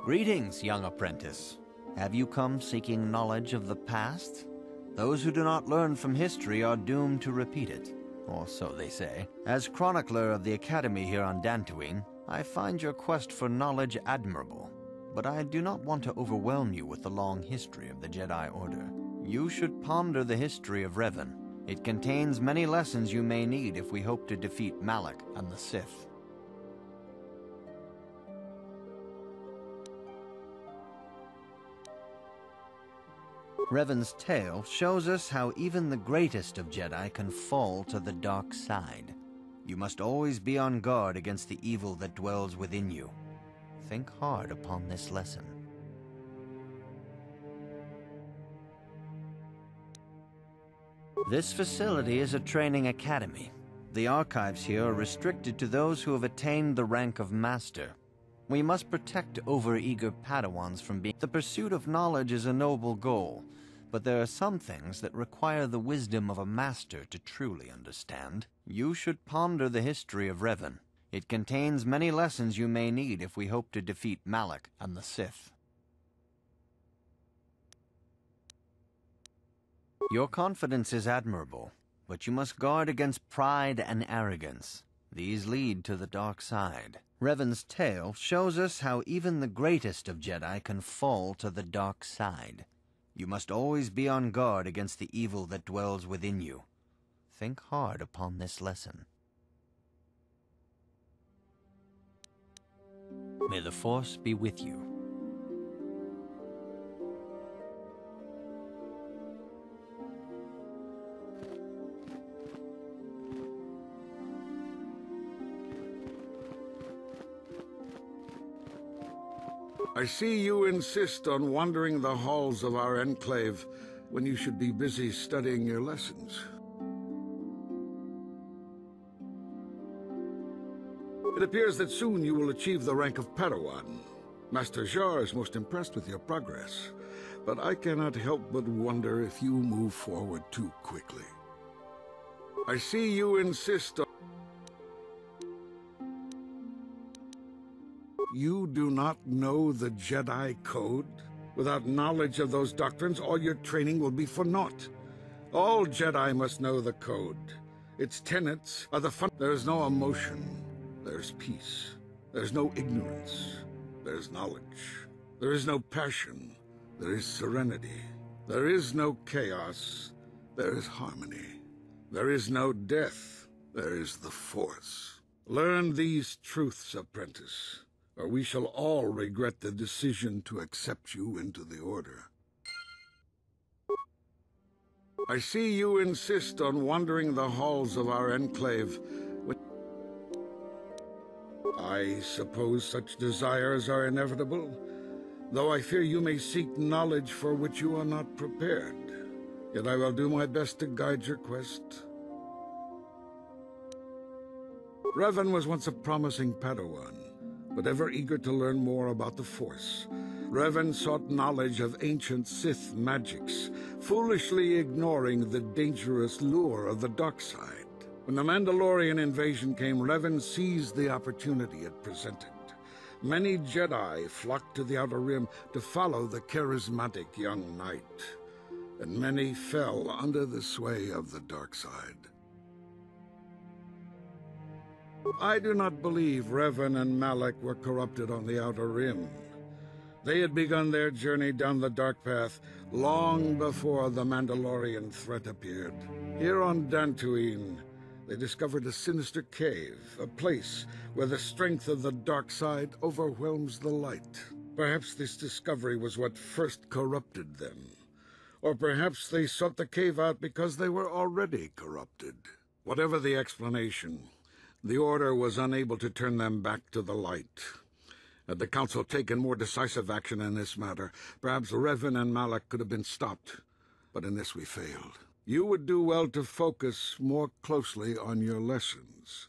Greetings, young apprentice. Have you come seeking knowledge of the past? Those who do not learn from history are doomed to repeat it, or so they say. As chronicler of the Academy here on Dantooine, I find your quest for knowledge admirable, but I do not want to overwhelm you with the long history of the Jedi Order. You should ponder the history of Revan. It contains many lessons you may need if we hope to defeat Malak and the Sith. Revan's tale shows us how even the greatest of Jedi can fall to the dark side. You must always be on guard against the evil that dwells within you. Think hard upon this lesson. This facility is a training academy. The archives here are restricted to those who have attained the rank of Master. We must protect overeager Padawans from being... The pursuit of knowledge is a noble goal, but there are some things that require the wisdom of a master to truly understand. You should ponder the history of Revan. It contains many lessons you may need if we hope to defeat Malak and the Sith. Your confidence is admirable, but you must guard against pride and arrogance. These lead to the dark side. Revan's tale shows us how even the greatest of Jedi can fall to the dark side. You must always be on guard against the evil that dwells within you. Think hard upon this lesson. May the Force be with you. I see you insist on wandering the halls of our enclave when you should be busy studying your lessons. It appears that soon you will achieve the rank of Padawan. Master Jar is most impressed with your progress, but I cannot help but wonder if you move forward too quickly. I see you insist on... You do not know the Jedi Code? Without knowledge of those doctrines, all your training will be for naught. All Jedi must know the Code. Its tenets are the fun... There is no emotion. There's peace. There's no ignorance. There's knowledge. There is no passion. There is serenity. There is no chaos. There is harmony. There is no death. There is the Force. Learn these truths, apprentice, or we shall all regret the decision to accept you into the Order. I see you insist on wandering the halls of our enclave. I suppose such desires are inevitable, though I fear you may seek knowledge for which you are not prepared. Yet I will do my best to guide your quest. Revan was once a promising Padawan, but ever eager to learn more about the Force. Revan sought knowledge of ancient Sith magics, foolishly ignoring the dangerous lure of the dark side. When the Mandalorian invasion came, Revan seized the opportunity it presented. Many Jedi flocked to the Outer Rim to follow the charismatic young knight, and many fell under the sway of the dark side. I do not believe Revan and Malak were corrupted on the Outer Rim. They had begun their journey down the dark path long before the Mandalorian threat appeared. Here on Dantooine, they discovered a sinister cave, a place where the strength of the dark side overwhelms the light. Perhaps this discovery was what first corrupted them. Or perhaps they sought the cave out because they were already corrupted. Whatever the explanation, the Order was unable to turn them back to the light. Had the Council taken more decisive action in this matter, perhaps Revan and Malak could have been stopped. But in this we failed. You would do well to focus more closely on your lessons.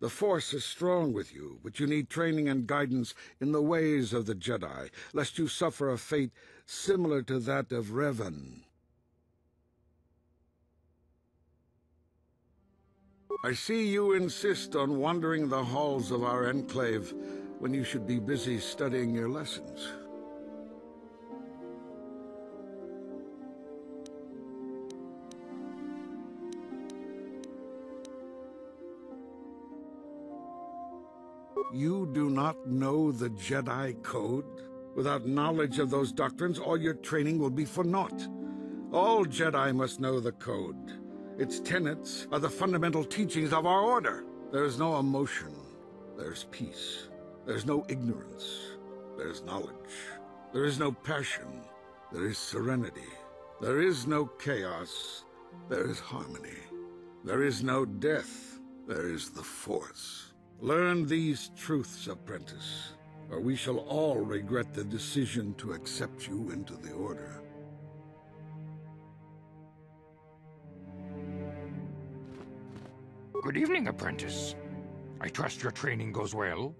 The Force is strong with you, but you need training and guidance in the ways of the Jedi, lest you suffer a fate similar to that of Revan. I see you insist on wandering the halls of our enclave when you should be busy studying your lessons. You do not know the Jedi Code? Without knowledge of those doctrines, all your training will be for naught. All Jedi must know the Code. Its tenets are the fundamental teachings of our order. There is no emotion. There's peace. There's no ignorance. There's knowledge. There is no passion. There is serenity. There is no chaos. There is harmony. There is no death. There is the Force. Learn these truths, apprentice, or we shall all regret the decision to accept you into the Order. Good evening, apprentice. I trust your training goes well.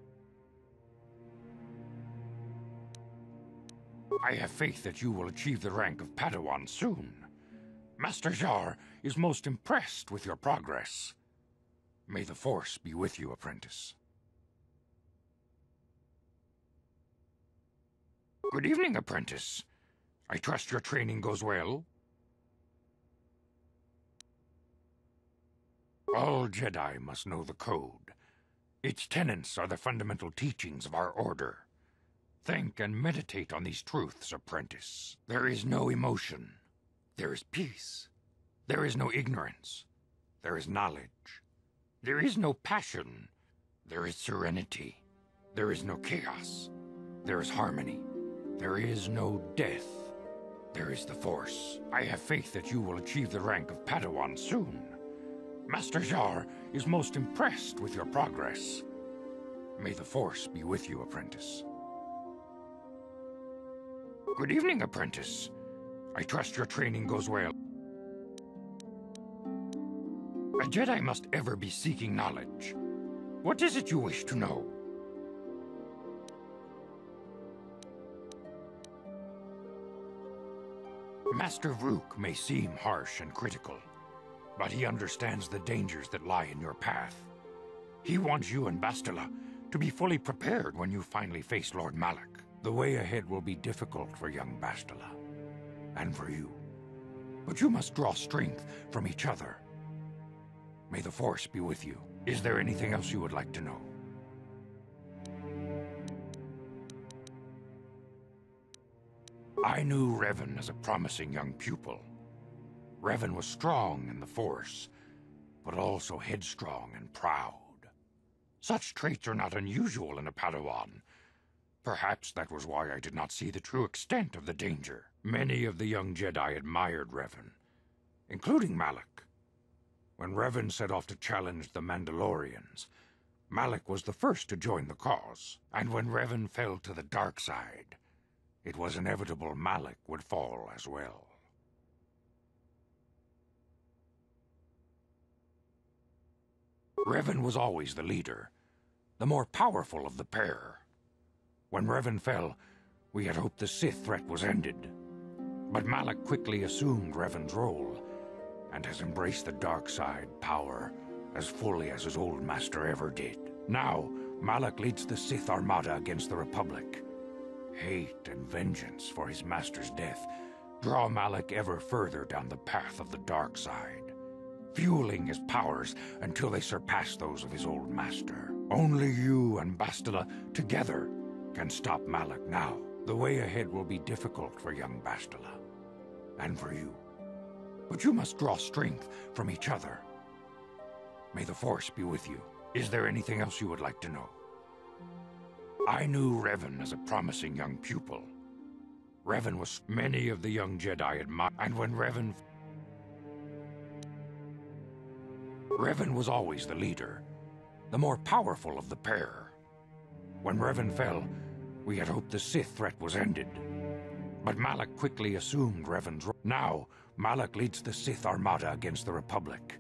I have faith that you will achieve the rank of Padawan soon. Master Jar is most impressed with your progress. May the Force be with you, apprentice. Good evening, apprentice. I trust your training goes well. All Jedi must know the Code. Its tenets are the fundamental teachings of our order. Think and meditate on these truths, apprentice. There is no emotion. There is peace. There is no ignorance. There is knowledge. There is no passion. There is serenity. There is no chaos. There is harmony. There is no death. There is the Force. I have faith that you will achieve the rank of Padawan soon. Master Jar is most impressed with your progress. May the Force be with you, apprentice. Good evening, apprentice. I trust your training goes well. A Jedi must ever be seeking knowledge. What is it you wish to know? Master Vrook may seem harsh and critical, but he understands the dangers that lie in your path. He wants you and Bastila to be fully prepared when you finally face Lord Malak. The way ahead will be difficult for young Bastila, and for you. But you must draw strength from each other. May the Force be with you. Is there anything else you would like to know? I knew Revan as a promising young pupil. Revan was strong in the Force, but also headstrong and proud. Such traits are not unusual in a Padawan. Perhaps that was why I did not see the true extent of the danger. Many of the young Jedi admired Revan, including Malak. When Revan set off to challenge the Mandalorians, Malak was the first to join the cause. And when Revan fell to the dark side, it was inevitable Malak would fall as well. Revan was always the leader, the more powerful of the pair. When Revan fell, we had hoped the Sith threat was ended. But Malak quickly assumed Revan's role, and has embraced the dark side power as fully as his old master ever did. Now, Malak leads the Sith Armada against the Republic. Hate and vengeance for his master's death draw Malak ever further down the path of the dark side, fueling his powers until they surpass those of his old master. Only you and Bastila together can stop Malak now. The way ahead will be difficult for young Bastila, and for you. But you must draw strength from each other. May the Force be with you. Is there anything else you would like to know? I knew Revan as a promising young pupil. Revan was many of the young Jedi admired, and when Revan was always the leader, the more powerful of the pair. When Revan fell, we had hoped the Sith threat was ended. But Malak quickly assumed Revan's role. Now, Malak leads the Sith Armada against the Republic.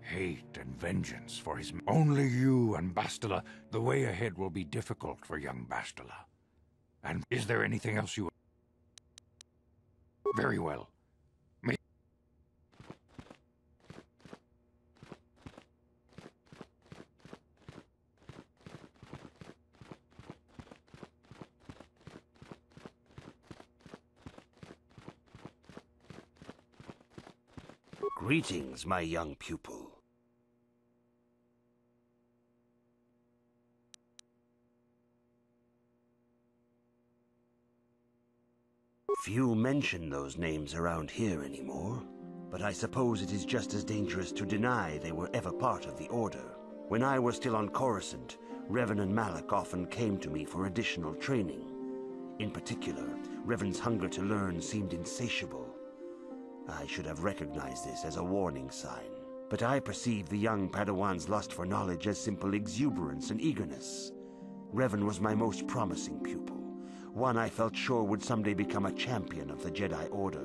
Hate and vengeance for his... Only you and Bastila. The way ahead will be difficult for young Bastila. And is there anything else you... Very well. Greetings, my young pupil. Few mention those names around here anymore, but I suppose it is just as dangerous to deny they were ever part of the Order. When I was still on Coruscant, Revan and Malak often came to me for additional training. In particular, Revan's hunger to learn seemed insatiable. I should have recognized this as a warning sign, but I perceived the young Padawan's lust for knowledge as simple exuberance and eagerness. Revan was my most promising pupil, one I felt sure would someday become a champion of the Jedi Order.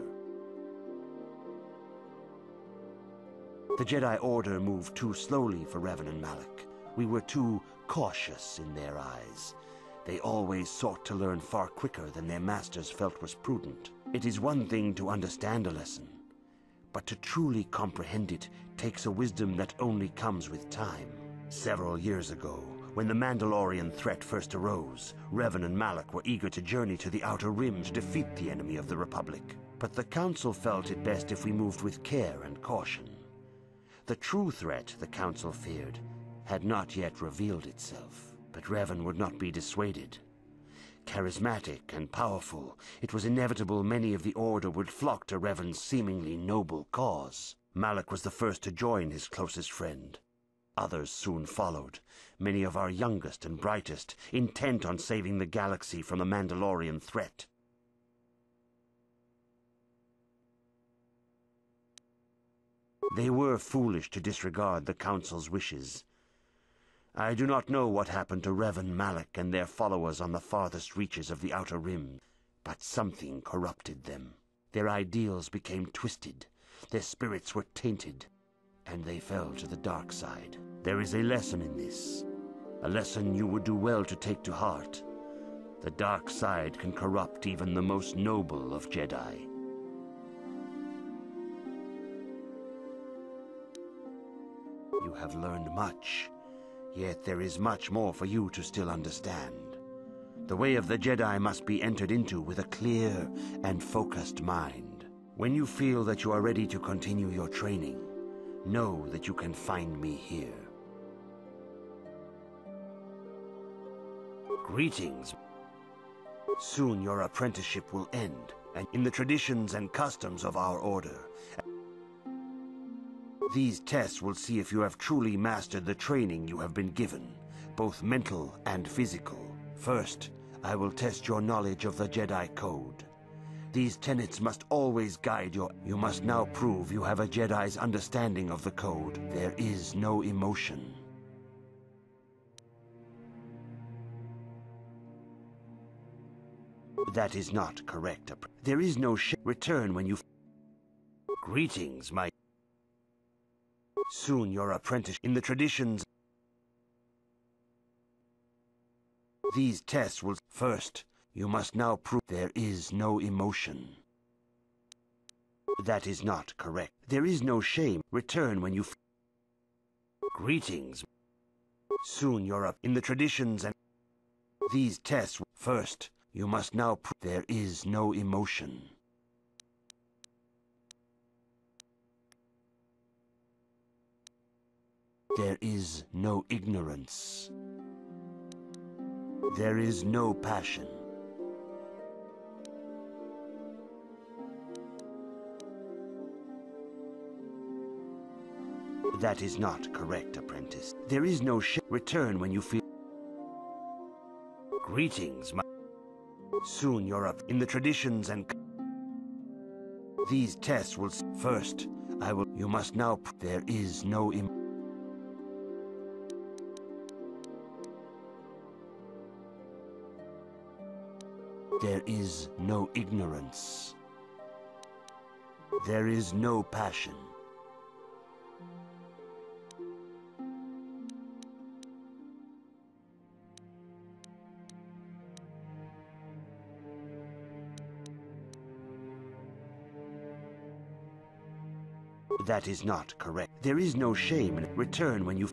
The Jedi Order moved too slowly for Revan and Malak. We were too cautious in their eyes. They always sought to learn far quicker than their masters felt was prudent. It is one thing to understand a lesson, but to truly comprehend it takes a wisdom that only comes with time. Several years ago, when the Mandalorian threat first arose, Revan and Malak were eager to journey to the Outer Rim to defeat the enemy of the Republic. But the Council felt it best if we moved with care and caution. The true threat the Council feared had not yet revealed itself, but Revan would not be dissuaded. Charismatic and powerful, it was inevitable many of the Order would flock to Revan's seemingly noble cause. Malak was the first to join his closest friend. Others soon followed, many of our youngest and brightest, intent on saving the galaxy from the Mandalorian threat. They were foolish to disregard the Council's wishes. I do not know what happened to Revan, Malak, and their followers on the farthest reaches of the Outer Rim, but something corrupted them. Their ideals became twisted, their spirits were tainted, and they fell to the dark side. There is a lesson in this, a lesson you would do well to take to heart. The dark side can corrupt even the most noble of Jedi. You have learned much, yet there is much more for you to still understand. The way of the Jedi must be entered into with a clear and focused mind. When you feel that you are ready to continue your training, know that you can find me here. Greetings. Soon your apprenticeship will end, and in the traditions and customs of our Order. These tests will see if you have truly mastered the training you have been given, both mental and physical. First, I will test your knowledge of the Jedi Code. These tenets must always guide your... You must now prove you have a Jedi's understanding of the Code. There is no emotion. That is not correct. There is no return when you... Greetings, my... Soon your apprentice... In the traditions... These tests will... First, you must now prove there is no emotion. That is not correct. There is no shame. Return when you... Greetings. Soon you're up in the traditions and... These tests... First, you must now prove there is no emotion. There is no ignorance. There is no passion. That is not correct, apprentice. There is no return when you feel... Greetings, my... Soon you're up in the traditions and... These tests will... First, I will... You must now... There is no... There is no ignorance. There is no passion. That is not correct. There is no shame in return when you...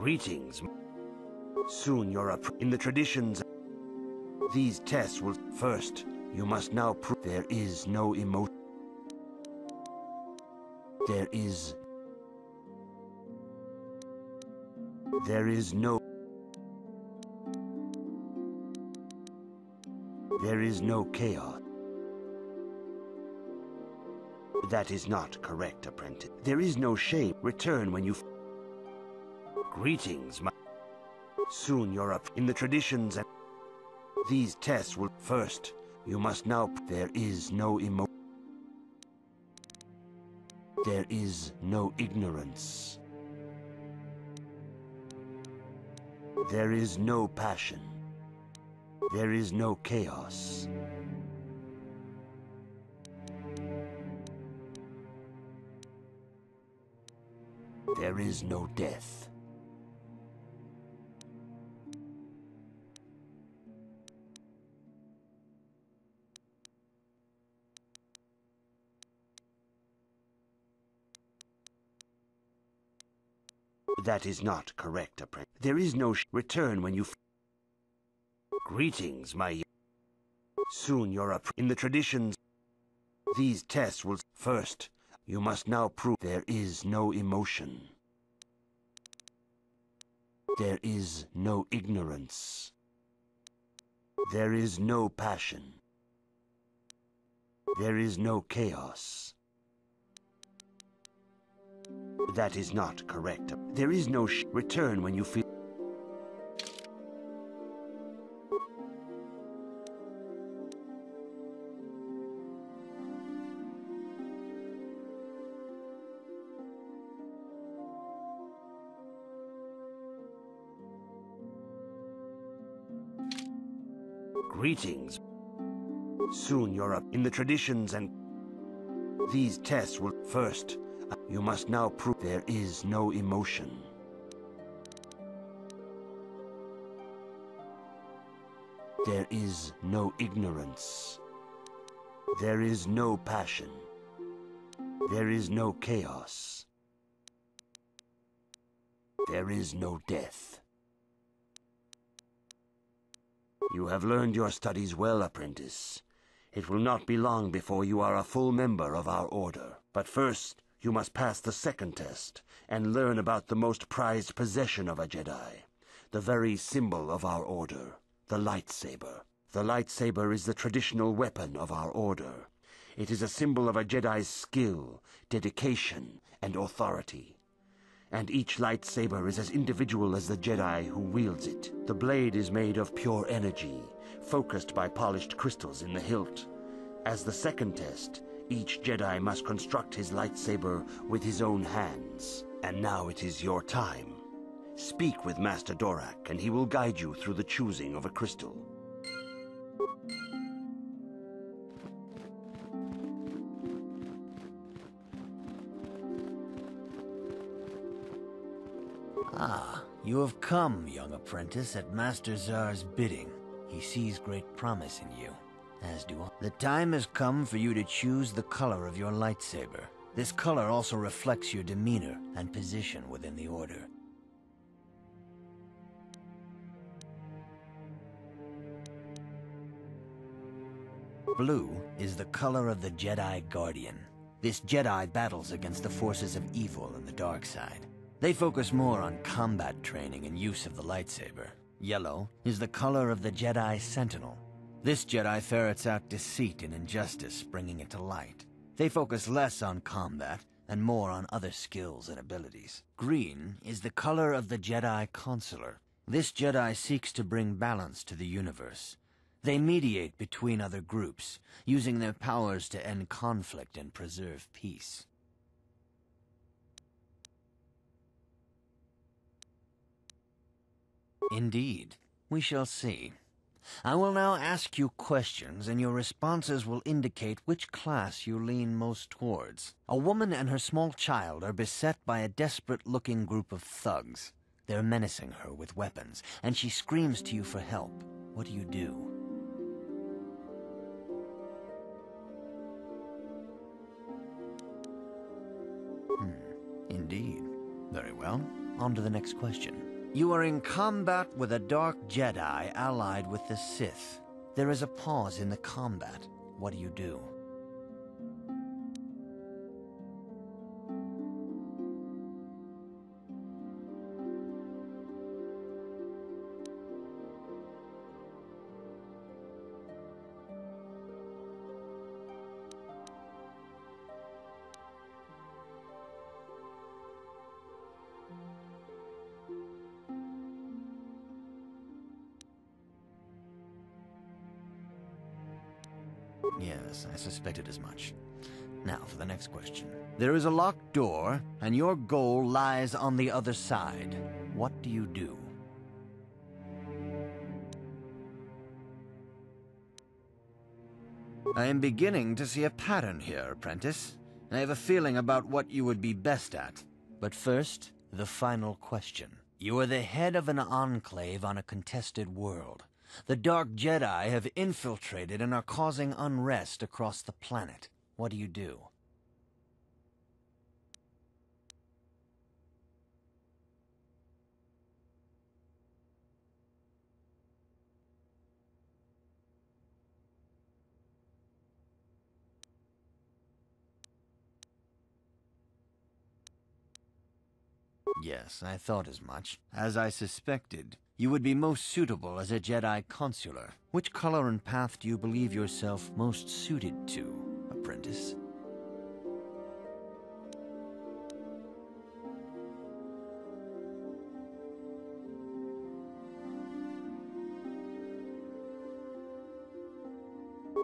Greetings. Soon you're in the traditions. These tests will first. You must now prove there is no emotion. There is no chaos. That is not correct, apprentice. There is no shame. Return when you... Greetings, my... Soon you're up in the traditions and... These tests will... First, you must now... There is no emotion. There is no ignorance. There is no passion. There is no chaos. There is no death. That is not correct, apprentice. There is no return when you... Greetings, my... Soon you're up in the traditions. These tests will... First, you must now prove there is no emotion. There is no ignorance. There is no passion. There is no chaos. That is not correct. There is no return when you feel... Greetings. Soon you're up in the traditions and... These tests will... First, you must now prove there is no emotion. There is no ignorance. There is no passion. There is no chaos. There is no death. You have learned your studies well, apprentice. It will not be long before you are a full member of our order. But first, you must pass the second test and learn about the most prized possession of a Jedi, the very symbol of our order, the lightsaber. The lightsaber is the traditional weapon of our order. It is a symbol of a Jedi's skill, dedication, and authority. And each lightsaber is as individual as the Jedi who wields it. The blade is made of pure energy, focused by polished crystals in the hilt. As the second test, each Jedi must construct his lightsaber with his own hands. And now it is your time. Speak with Master Dorak, and he will guide you through the choosing of a crystal. Ah, you have come, young apprentice, at Master Zar's bidding. He sees great promise in you, as do I. The time has come for you to choose the color of your lightsaber. This color also reflects your demeanor and position within the Order. Blue is the color of the Jedi Guardian. This Jedi battles against the forces of evil and the dark side. They focus more on combat training and use of the lightsaber. Yellow is the color of the Jedi Sentinel. This Jedi ferrets out deceit and injustice, bringing it to light. They focus less on combat and more on other skills and abilities. Green is the color of the Jedi Consular. This Jedi seeks to bring balance to the universe. They mediate between other groups, using their powers to end conflict and preserve peace. Indeed. We shall see. I will now ask you questions, and your responses will indicate which class you lean most towards. A woman and her small child are beset by a desperate-looking group of thugs. They're menacing her with weapons, and she screams to you for help. What do you do? Indeed. Very well. On to the next question. You are in combat with a dark Jedi allied with the Sith. There is a pause in the combat. What do you do? Yes, I suspected as much. Now for the next question. There is a locked door, and your goal lies on the other side. What do you do? I am beginning to see a pattern here, apprentice. I have a feeling about what you would be best at. But first, the final question. You are the head of an enclave on a contested world. The Dark Jedi have infiltrated and are causing unrest across the planet. What do you do? Yes, I thought as much. As I suspected, you would be most suitable as a Jedi consular. Which color and path do you believe yourself most suited to, apprentice?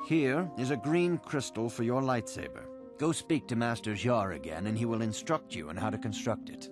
Here is a green crystal for your lightsaber. Go speak to Master Jar again, and he will instruct you on how to construct it.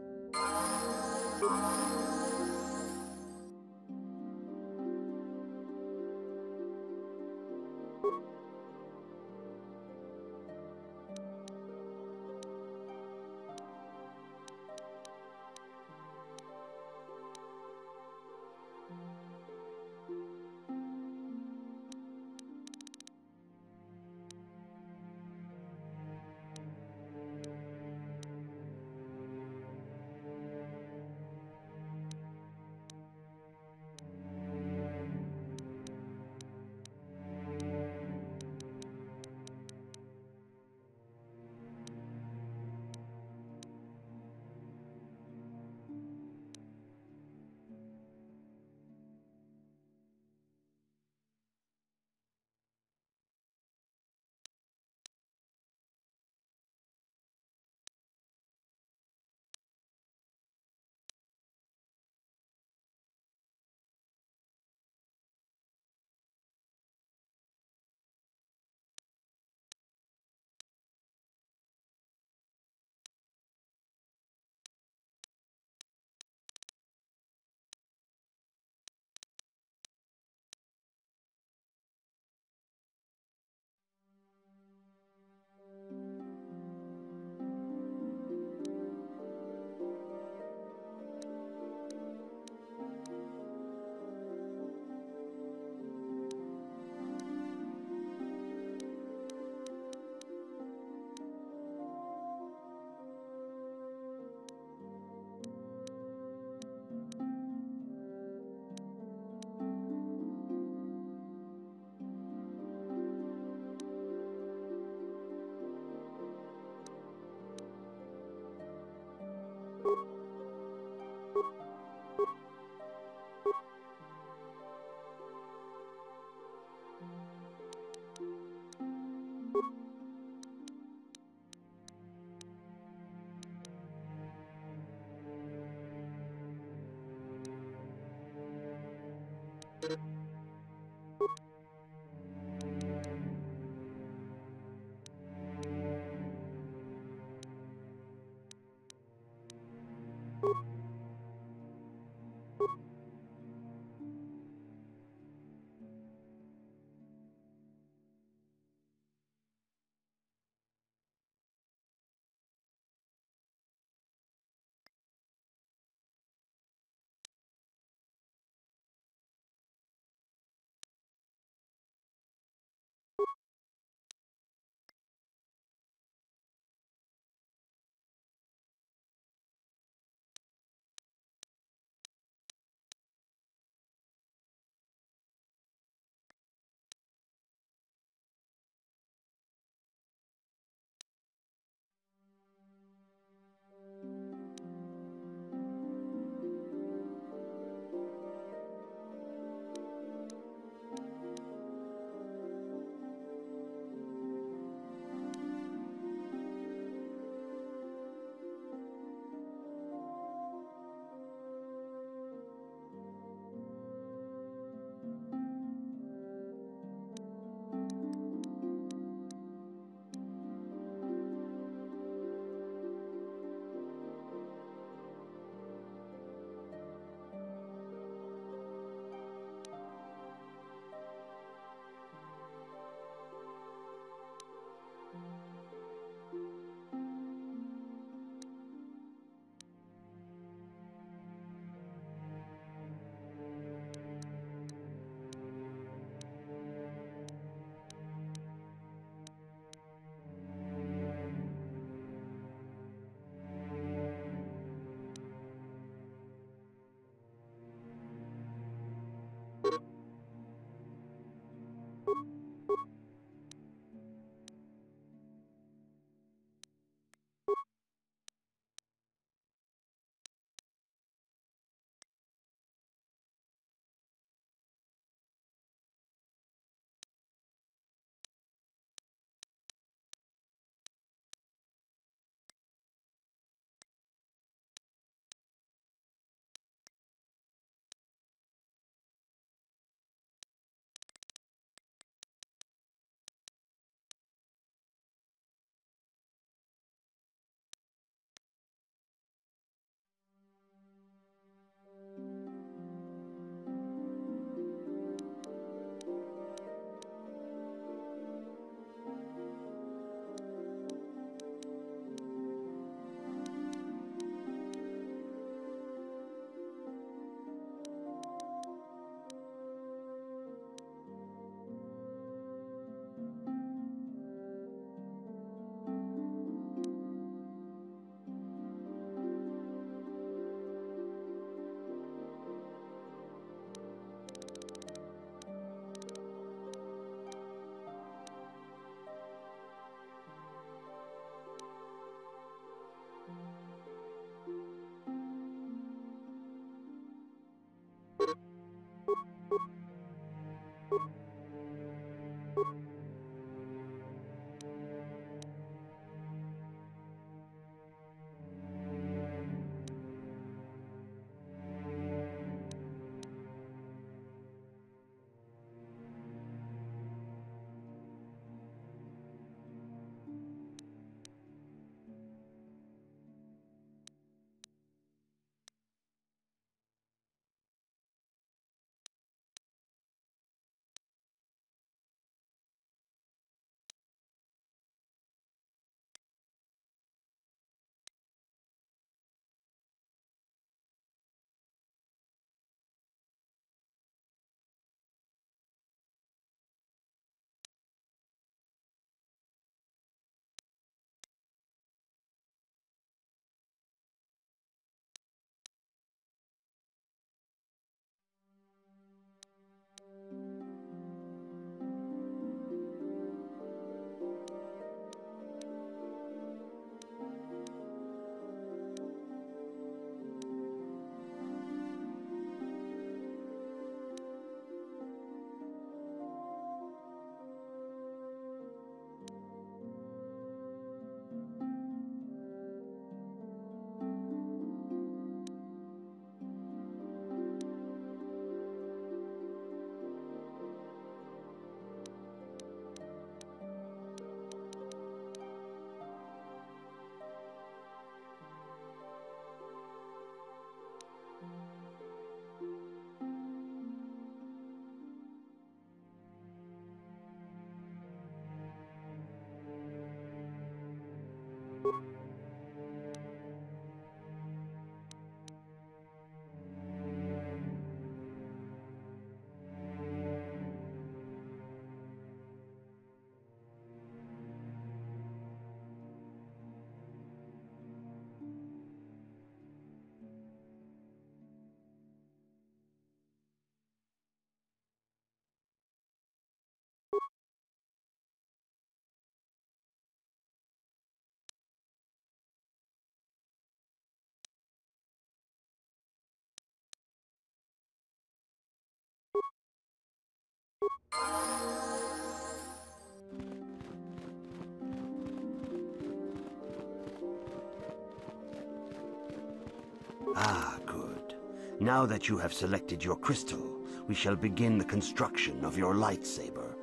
Ah, good. Now that you have selected your crystal, we shall begin the construction of your lightsaber.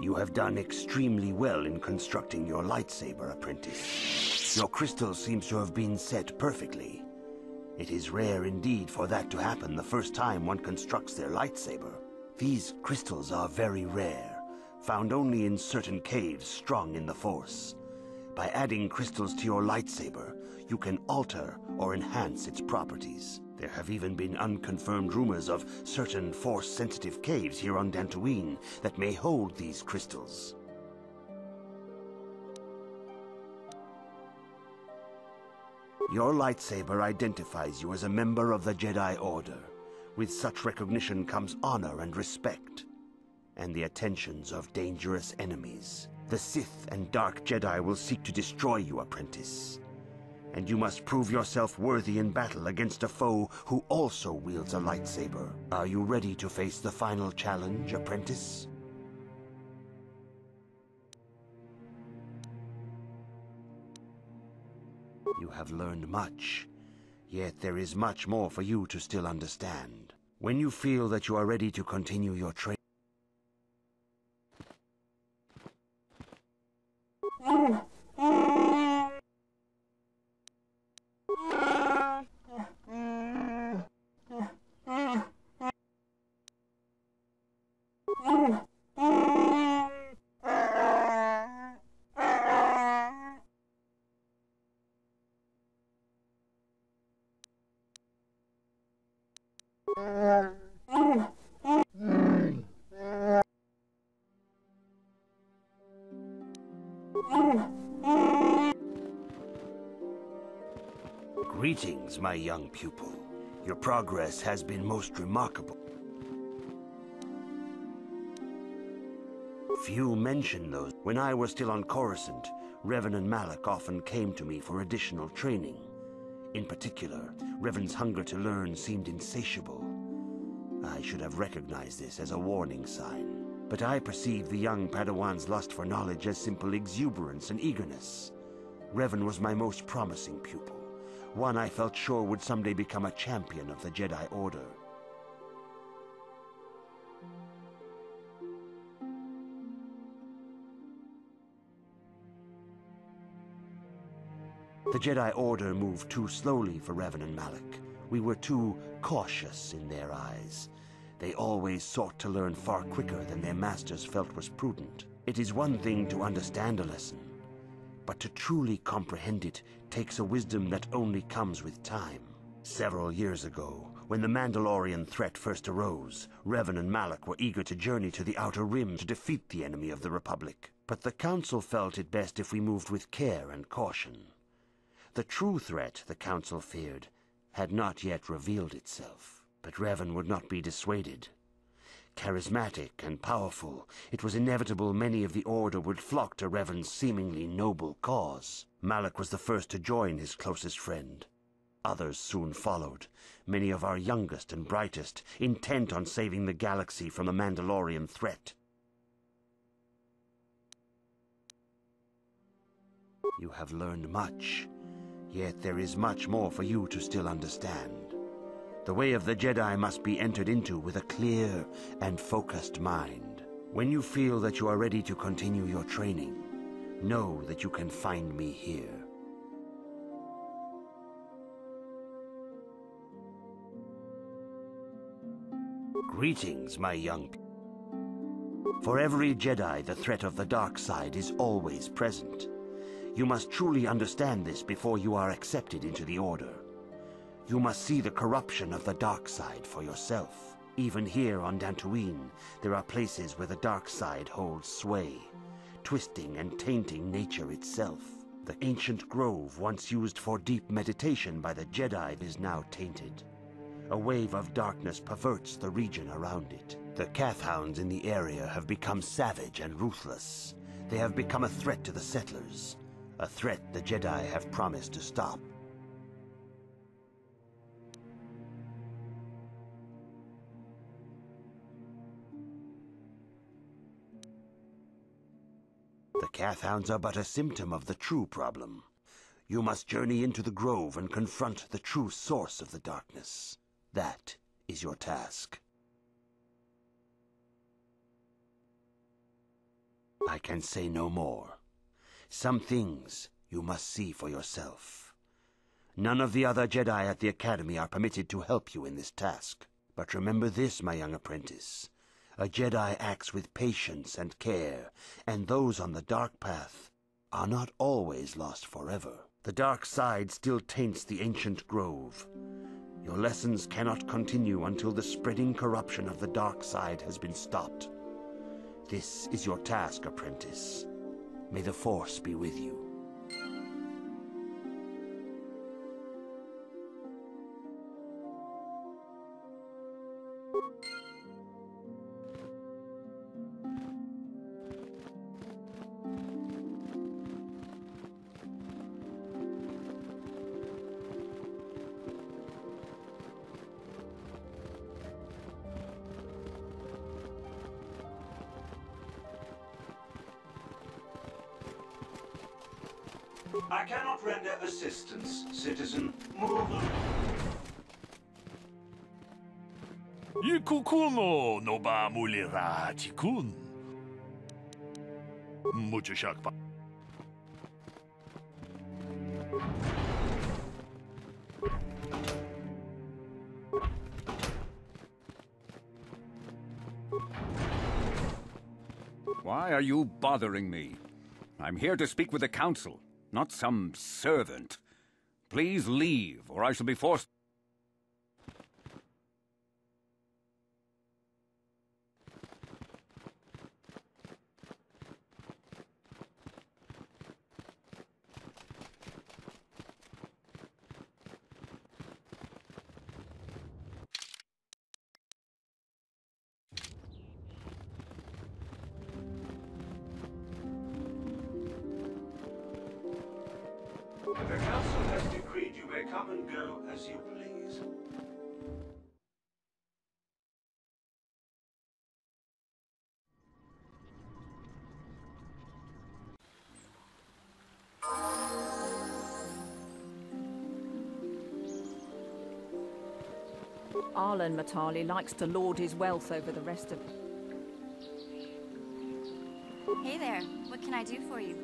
You have done extremely well in constructing your lightsaber, apprentice. Your crystal seems to have been set perfectly. It is rare indeed for that to happen the first time one constructs their lightsaber. These crystals are very rare, found only in certain caves strung in the Force. By adding crystals to your lightsaber, you can alter or enhance its properties. There have even been unconfirmed rumors of certain Force-sensitive caves here on Dantooine that may hold these crystals. Your lightsaber identifies you as a member of the Jedi Order. With such recognition comes honor and respect, and the attentions of dangerous enemies. The Sith and Dark Jedi will seek to destroy you, apprentice. and you must prove yourself worthy in battle against a foe who also wields a lightsaber. Are you ready to face the final challenge, apprentice? You have learned much, yet there is much more for you to still understand. When you feel that you are ready to continue your training, greetings, my young pupil. Your progress has been most remarkable. Few mention those. When I was still on Coruscant, Revan and Malak often came to me for additional training. In particular, Revan's hunger to learn seemed insatiable. I should have recognized this as a warning sign. But I perceived the young Padawan's lust for knowledge as simple exuberance and eagerness. Revan was my most promising pupil, one I felt sure would someday become a champion of the Jedi Order. The Jedi Order moved too slowly for Revan and Malak. We were too cautious in their eyes. They always sought to learn far quicker than their masters felt was prudent. It is one thing to understand a lesson, but to truly comprehend it takes a wisdom that only comes with time. Several years ago, when the Mandalorian threat first arose, Revan and Malak were eager to journey to the Outer Rim to defeat the enemy of the Republic. But the Council felt it best if we moved with care and caution. The true threat, the Council feared, had not yet revealed itself. But Revan would not be dissuaded. Charismatic and powerful, it was inevitable many of the Order would flock to Revan's seemingly noble cause. Malak was the first to join his closest friend. Others soon followed, many of our youngest and brightest, intent on saving the galaxy from the Mandalorian threat. You have learned much, yet there is much more for you to still understand. The way of the Jedi must be entered into with a clear and focused mind. When you feel that you are ready to continue your training, know that you can find me here. Greetings, my young people. For every Jedi, the threat of the dark side is always present. You must truly understand this before you are accepted into the Order. You must see the corruption of the dark side for yourself. Even here on Dantooine, there are places where the dark side holds sway, twisting and tainting nature itself. The ancient grove once used for deep meditation by the Jedi is now tainted. A wave of darkness perverts the region around it. The Kathhounds in the area have become savage and ruthless. They have become a threat to the settlers, a threat the Jedi have promised to stop. The Kathhounds are but a symptom of the true problem. You must journey into the grove and confront the true source of the darkness. That is your task. I can say no more. Some things you must see for yourself. None of the other Jedi at the Academy are permitted to help you in this task. But remember this, my young apprentice. A Jedi acts with patience and care, and those on the dark path are not always lost forever. The dark side still taints the ancient grove. Your lessons cannot continue until the spreading corruption of the dark side has been stopped. This is your task, apprentice. May the Force be with you. I cannot render assistance, citizen. Move. Ikukuno no ba mulira chikun. Mucho shakpa. Why are you bothering me? I'm here to speak with the council, not some servant. Please leave, or I shall be forced... The council has decreed you may come and go as you please. Arlen Matali likes to lord his wealth over the rest of... Hey there, what can I do for you?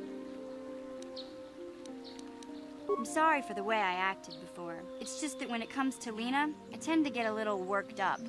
I'm sorry for the way I acted before. It's just that when it comes to Lena, I tend to get a little worked up.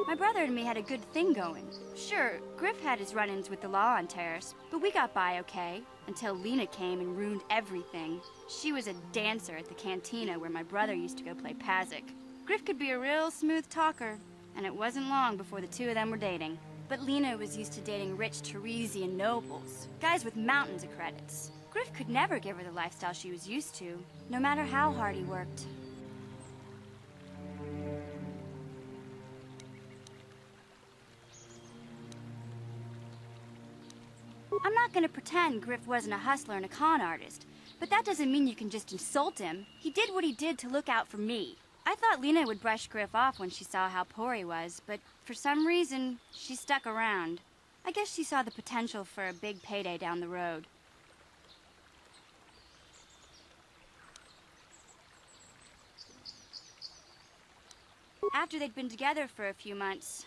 My brother and me had a good thing going. Sure, Griff had his run-ins with the law on Terrace, but we got by okay, until Lena came and ruined everything. She was a dancer at the cantina where my brother used to go play Pazik. Griff could be a real smooth talker, and it wasn't long before the two of them were dating. But Lena was used to dating rich Teresian nobles, guys with mountains of credits. Griff could never give her the lifestyle she was used to, no matter how hard he worked. I'm not gonna pretend Griff wasn't a hustler and a con artist, but that doesn't mean you can just insult him. He did what he did to look out for me. I thought Lena would brush Griff off when she saw how poor he was, but for some reason, she stuck around. I guess she saw the potential for a big payday down the road. After they'd been together for a few months,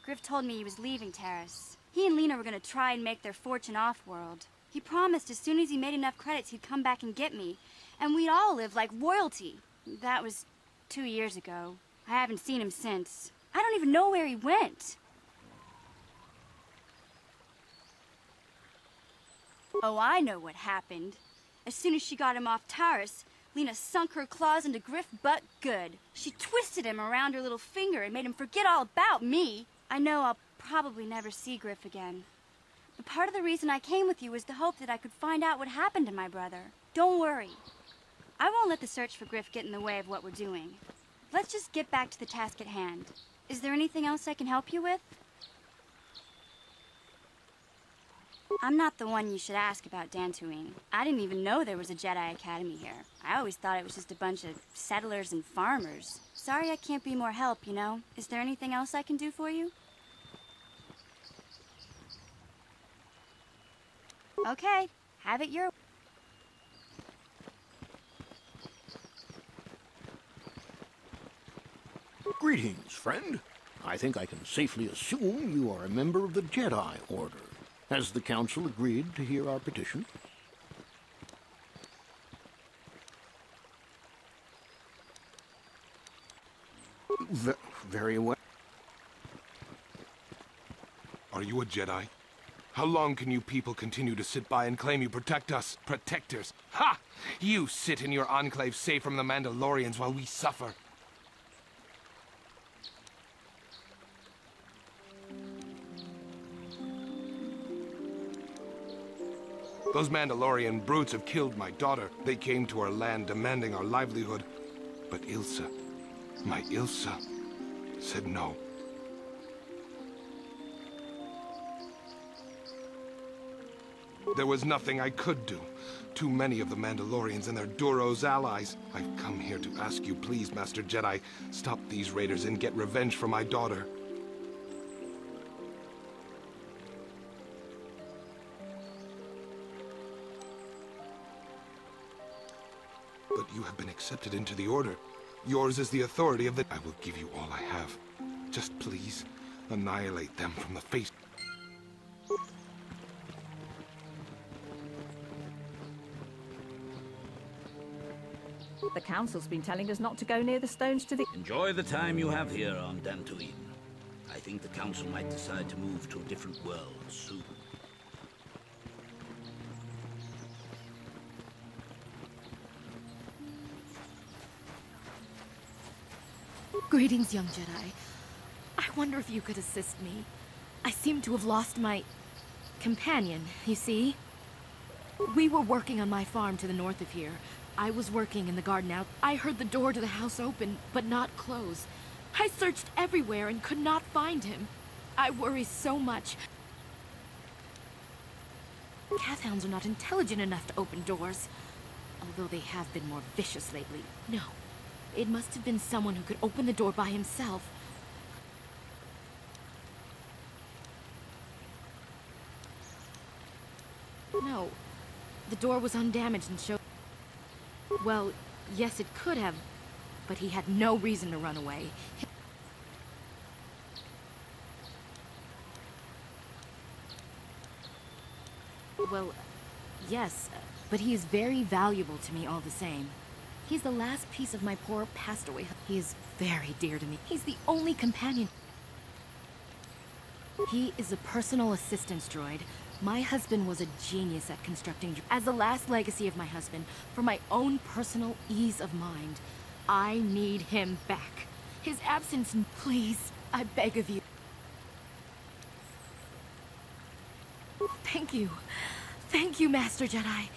Griff told me he was leaving Terrace. He and Lena were gonna try and make their fortune off-world. He promised as soon as he made enough credits he'd come back and get me, and we'd all live like royalty. That was 2 years ago. I haven't seen him since. I don't even know where he went. Oh, I know what happened. As soon as she got him off Taurus, Lena sunk her claws into Griff butt good. She twisted him around her little finger and made him forget all about me. I know I'll probably never see Griff again. But part of the reason I came with you was the hope that I could find out what happened to my brother. Don't worry. I won't let the search for Griff get in the way of what we're doing. Let's just get back to the task at hand. Is there anything else I can help you with? I'm not the one you should ask about Dantooine. I didn't even know there was a Jedi Academy here. I always thought it was just a bunch of settlers and farmers. Sorry I can't be more help, you know? Is there anything else I can do for you? Okay, have it your way. Greetings, friend. I think I can safely assume you are a member of the Jedi Order. Has the Council agreed to hear our petition? Very well. Are you a Jedi? How long can you people continue to sit by and claim you protect us, protectors? Ha! You sit in your enclave safe from the Mandalorians while we suffer. Those Mandalorian brutes have killed my daughter. They came to our land demanding our livelihood. But Ilsa, my Ilsa, said no. There was nothing I could do. Too many of the Mandalorians and their Duros allies. I've come here to ask you, please, Master Jedi, stop these raiders and get revenge for my daughter. But you have been accepted into the Order. Yours is the authority of the... I will give you all I have. Just please, annihilate them from the face... The Council's been telling us not to go near the stones to the... Enjoy the time you have here on Dantooine. I think the Council might decide to move to a different world soon. Greetings, young Jedi. I wonder if you could assist me. I seem to have lost my... companion, you see? We were working on my farm to the north of here. I was working in the garden out. I heard the door to the house open, but not close. I searched everywhere and could not find him. I worry so much. Cathounds are not intelligent enough to open doors. Although they have been more vicious lately. No. It must have been someone who could open the door by himself. No. The door was undamaged and showed... Well, yes, it could have, but he had no reason to run away. Well, yes, but he is very valuable to me all the same. He's the last piece of my poor passed away. He is very dear to me. He's the only companion. He is a personal assistance droid. My husband was a genius at constructing... As the last legacy of my husband, for my own personal ease of mind, I need him back. His absence, please, I beg of you. Thank you. Thank you, Master Jedi.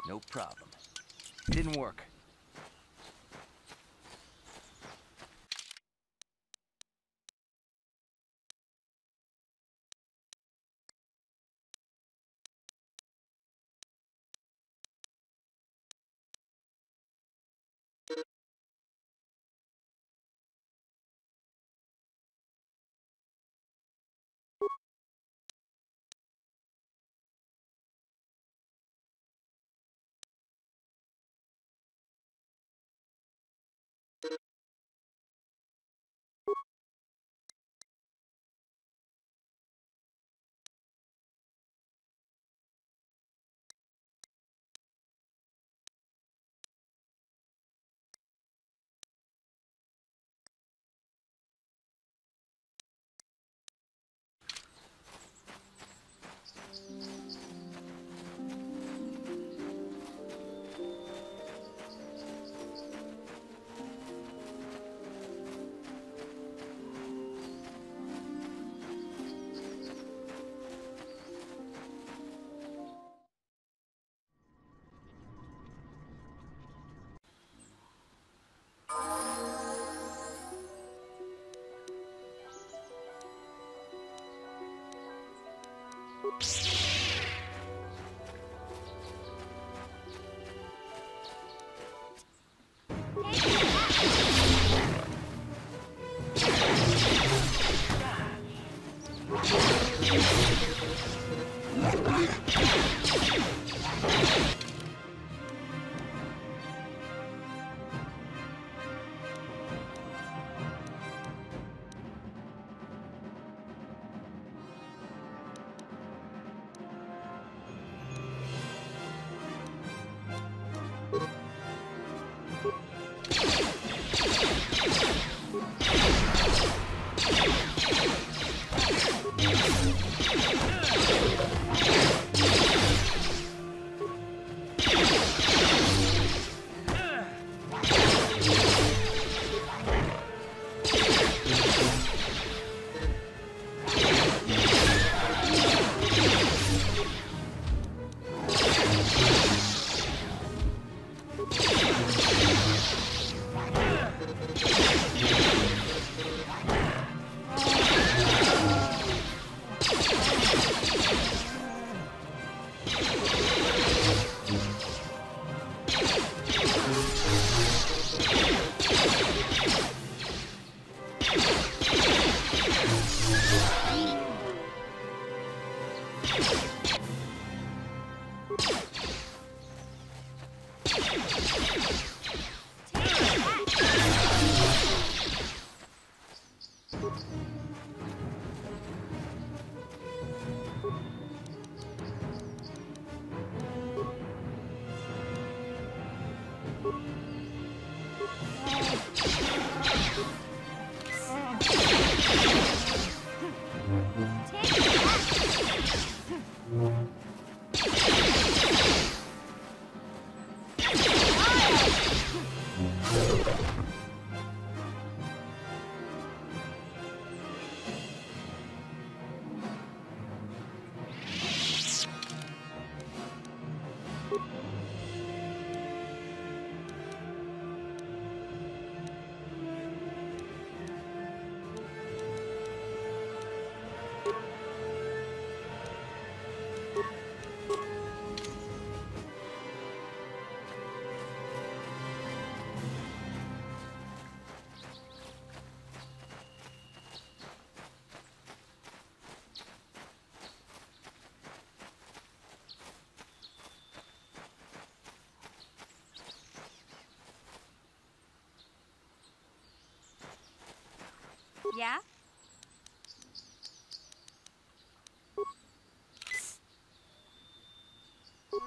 No problem. Didn't work.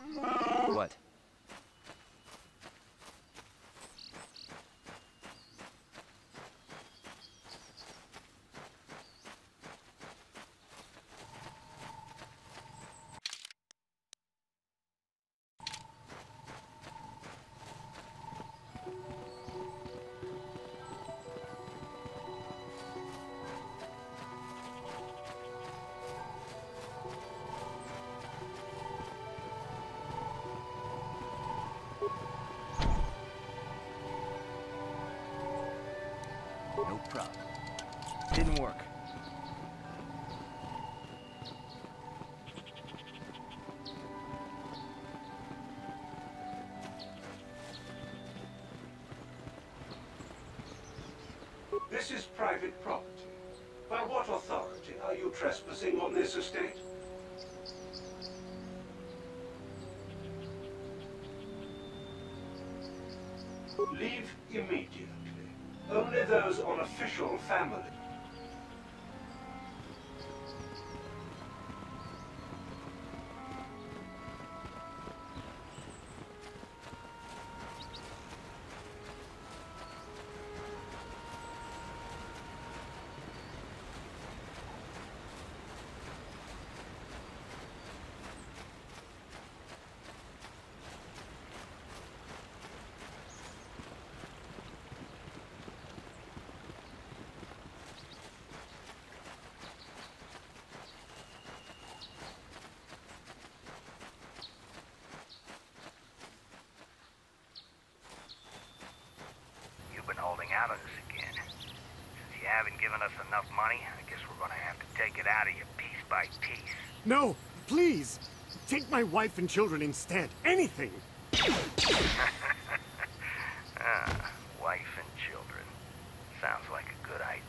What? No problem. Didn't work. This is private property. By what authority are you trespassing on this estate? Leave immediately. Only those on official family. Holding out on us again. Since you haven't given us enough money, I guess we're gonna have to take it out of you piece by piece. No, please! Take my wife and children instead. Anything! Wife and children. Sounds like a good idea.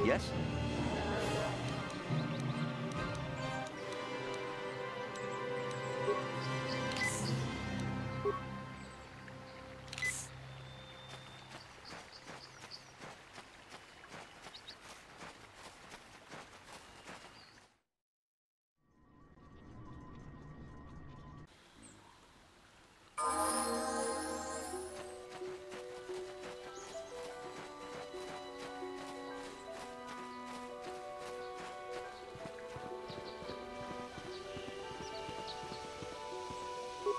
Yes?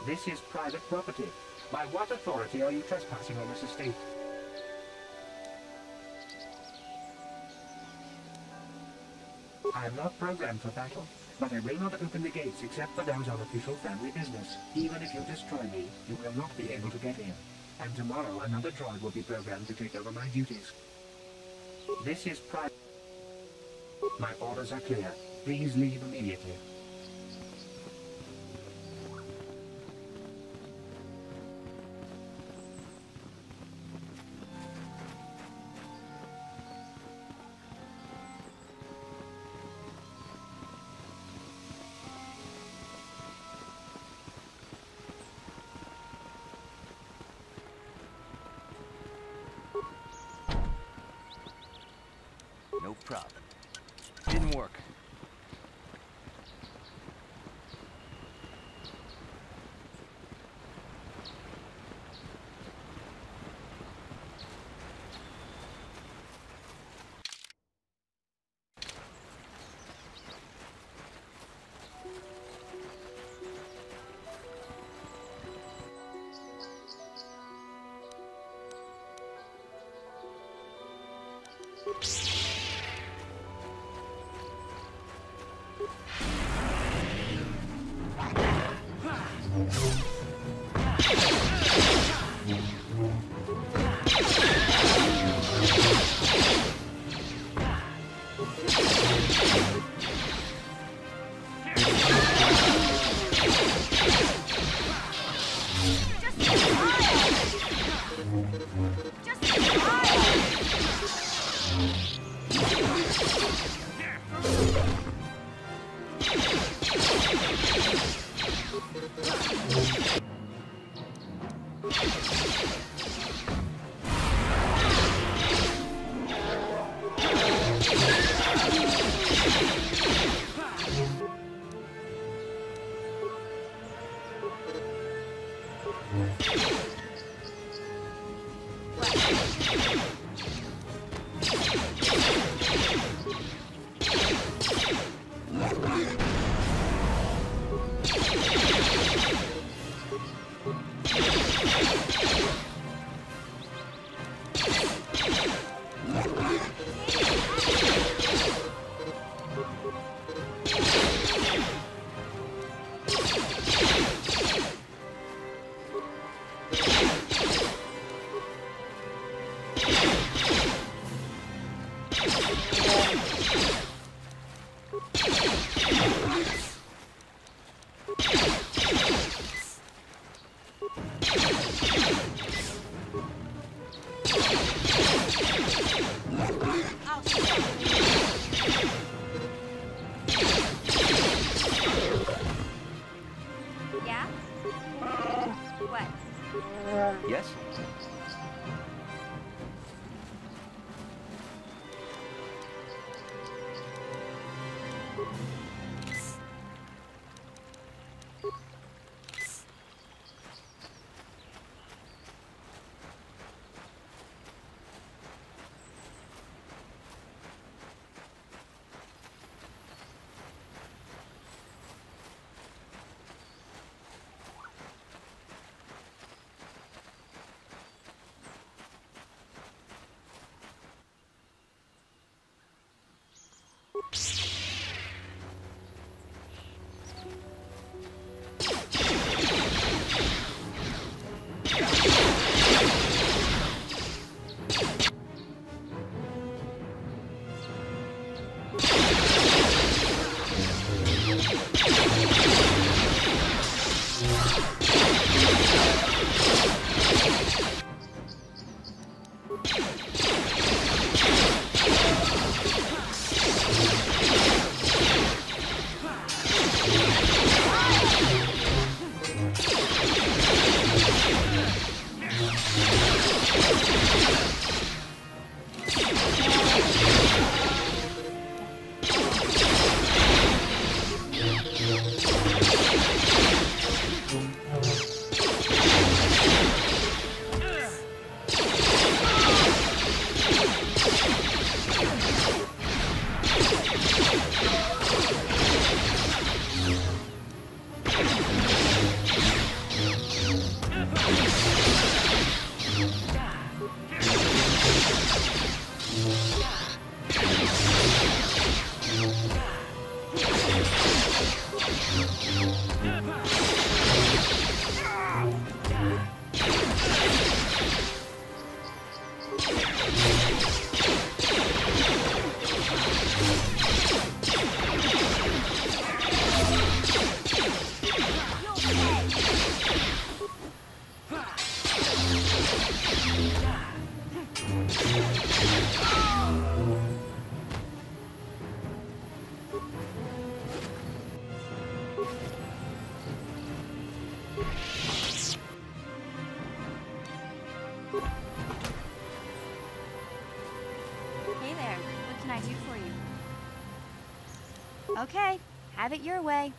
This is private property. By what authority are you trespassing on this estate? I am not programmed for battle, but I will not open the gates except for those on official family business. Even if you destroy me, you will not be able to get in. And tomorrow another droid will be programmed to take over my duties. This is private. My orders are clear. Please leave immediately. No problem. Didn't work. Yeah? What? Yes? Hey there, what can I do for you? Okay, have it your way.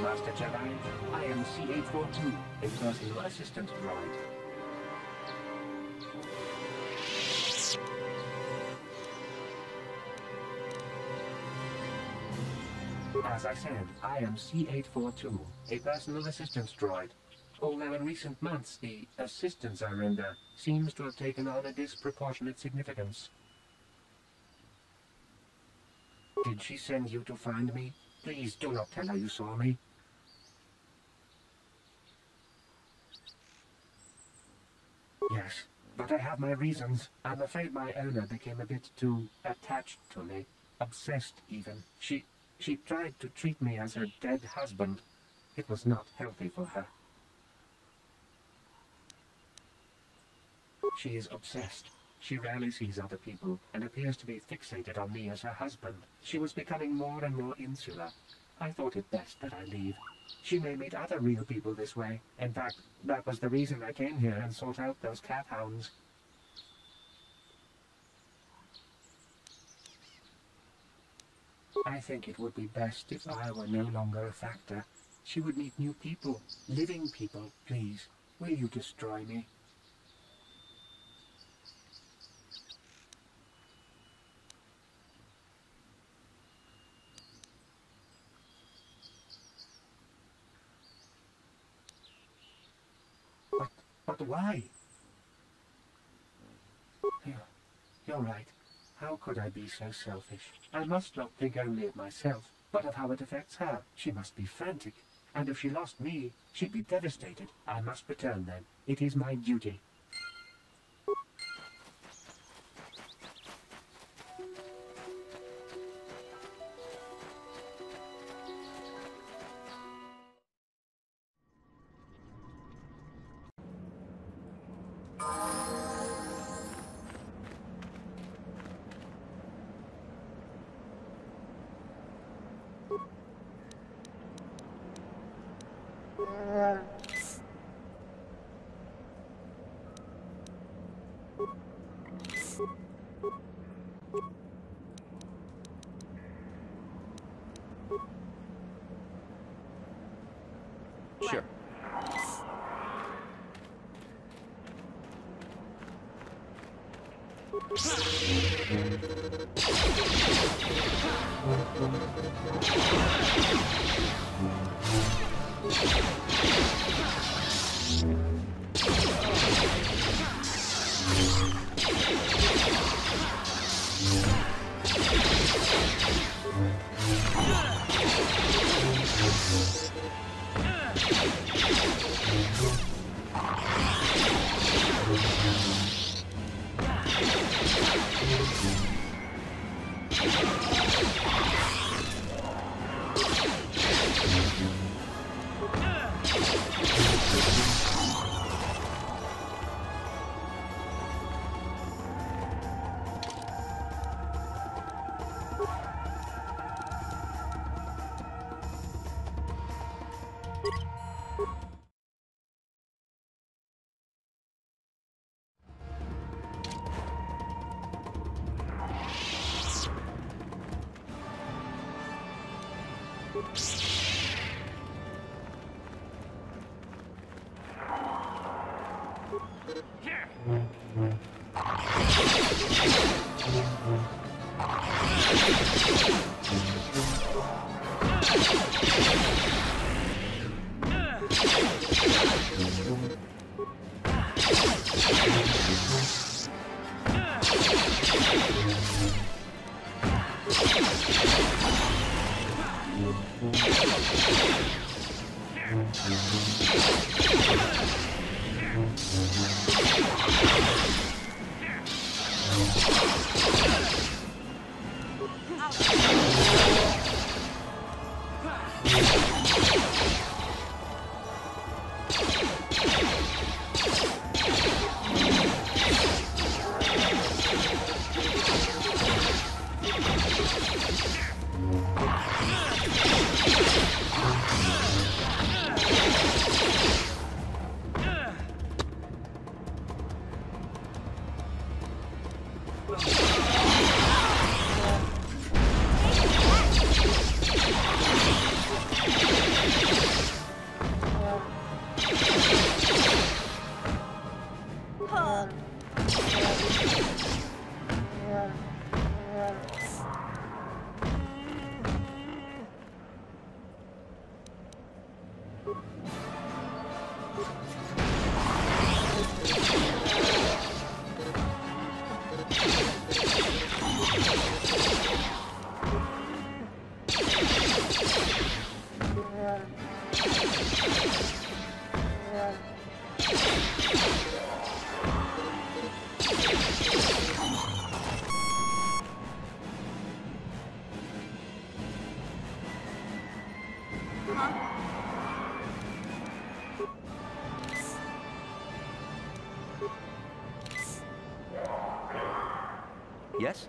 Master Jedi, I am C-842, a personal assistant droid. As I said, I am C-842, a personal assistance droid. Although in recent months the assistance I render seems to have taken on a disproportionate significance. Did she send you to find me? Please do not tell her you saw me. Yes, but I have my reasons. I'm afraid my owner became a bit too attached to me. Obsessed, even. She tried to treat me as her dead husband. It was not healthy for her. She is obsessed. She rarely sees other people and appears to be fixated on me as her husband. She was becoming more and more insular. I thought it best that I leave. She may meet other real people this way. In fact, that was the reason I came here and sought out those cat hounds. I think it would be best if I were no longer a factor. She would meet new people, living people. Please, will you destroy me? But why? You're right. How could I be so selfish? I must not think only of myself, but of how it affects her. She must be frantic. And if she lost me, she'd be devastated. I must return then. It is my duty. Sure. Yes?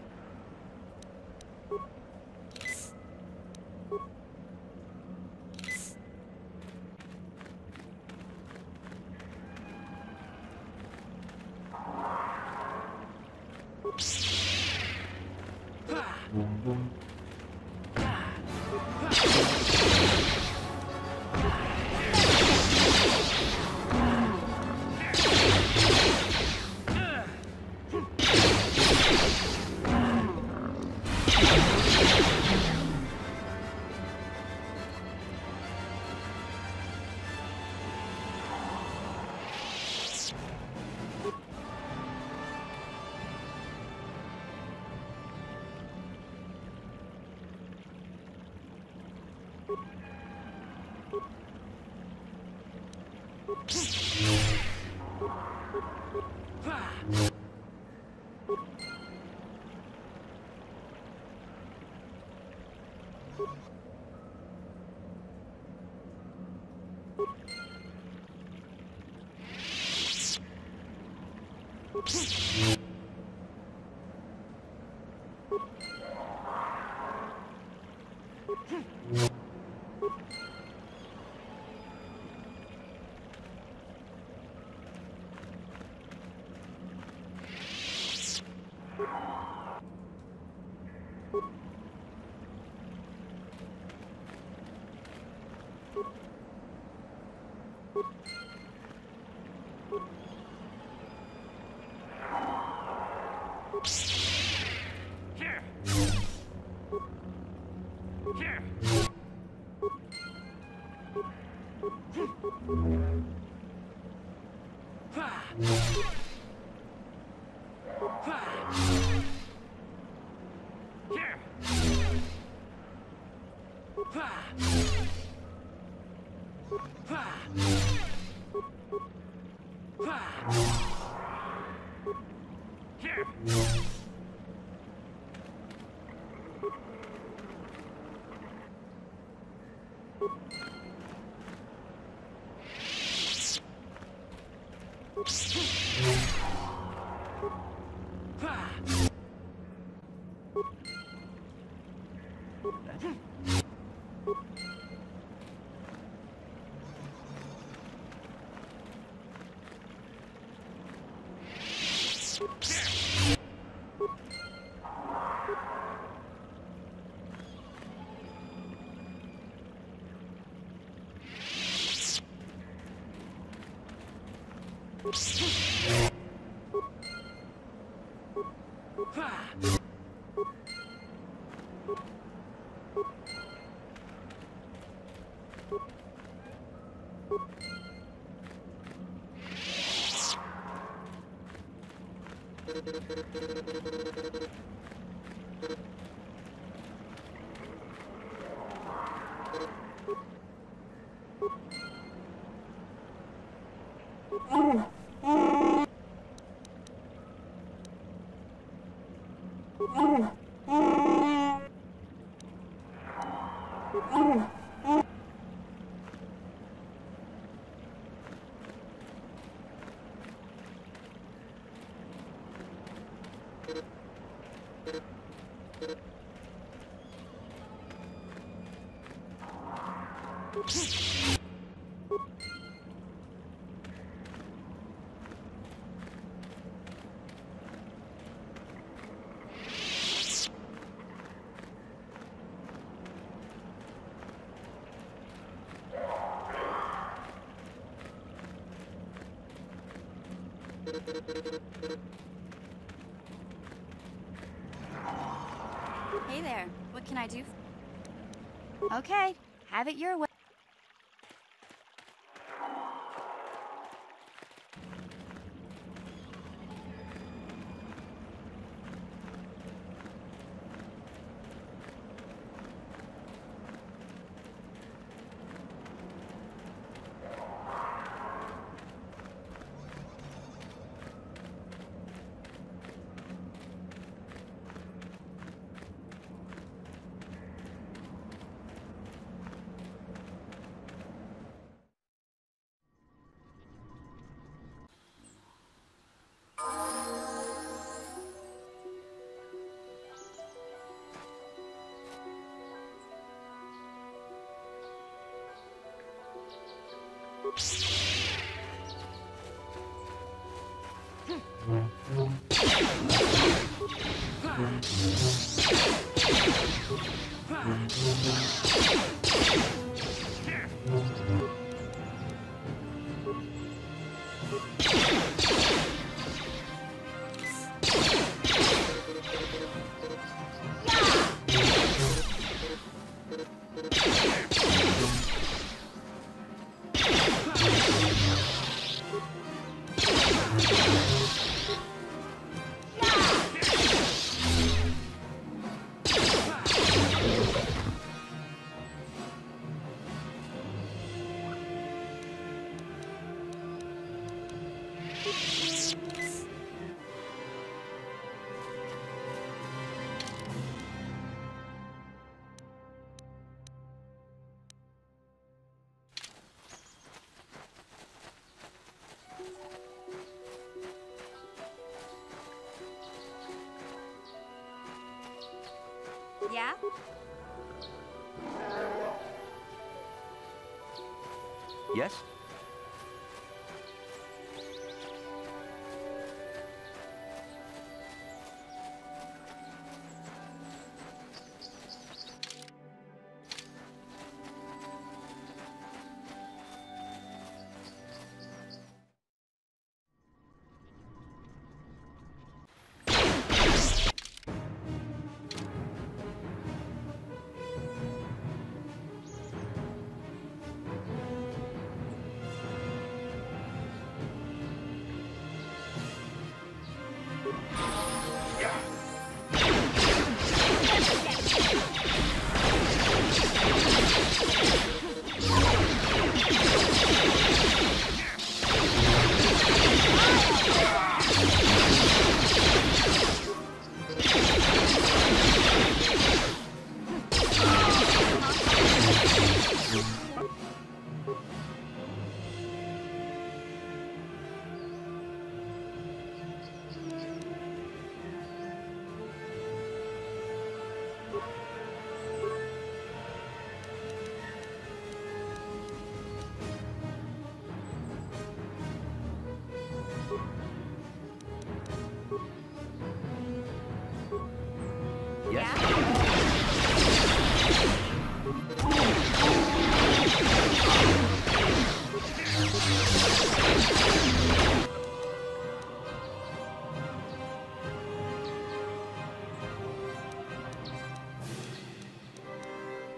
Hey there, what can I do? Okay, have it your way. Yeah? Yes?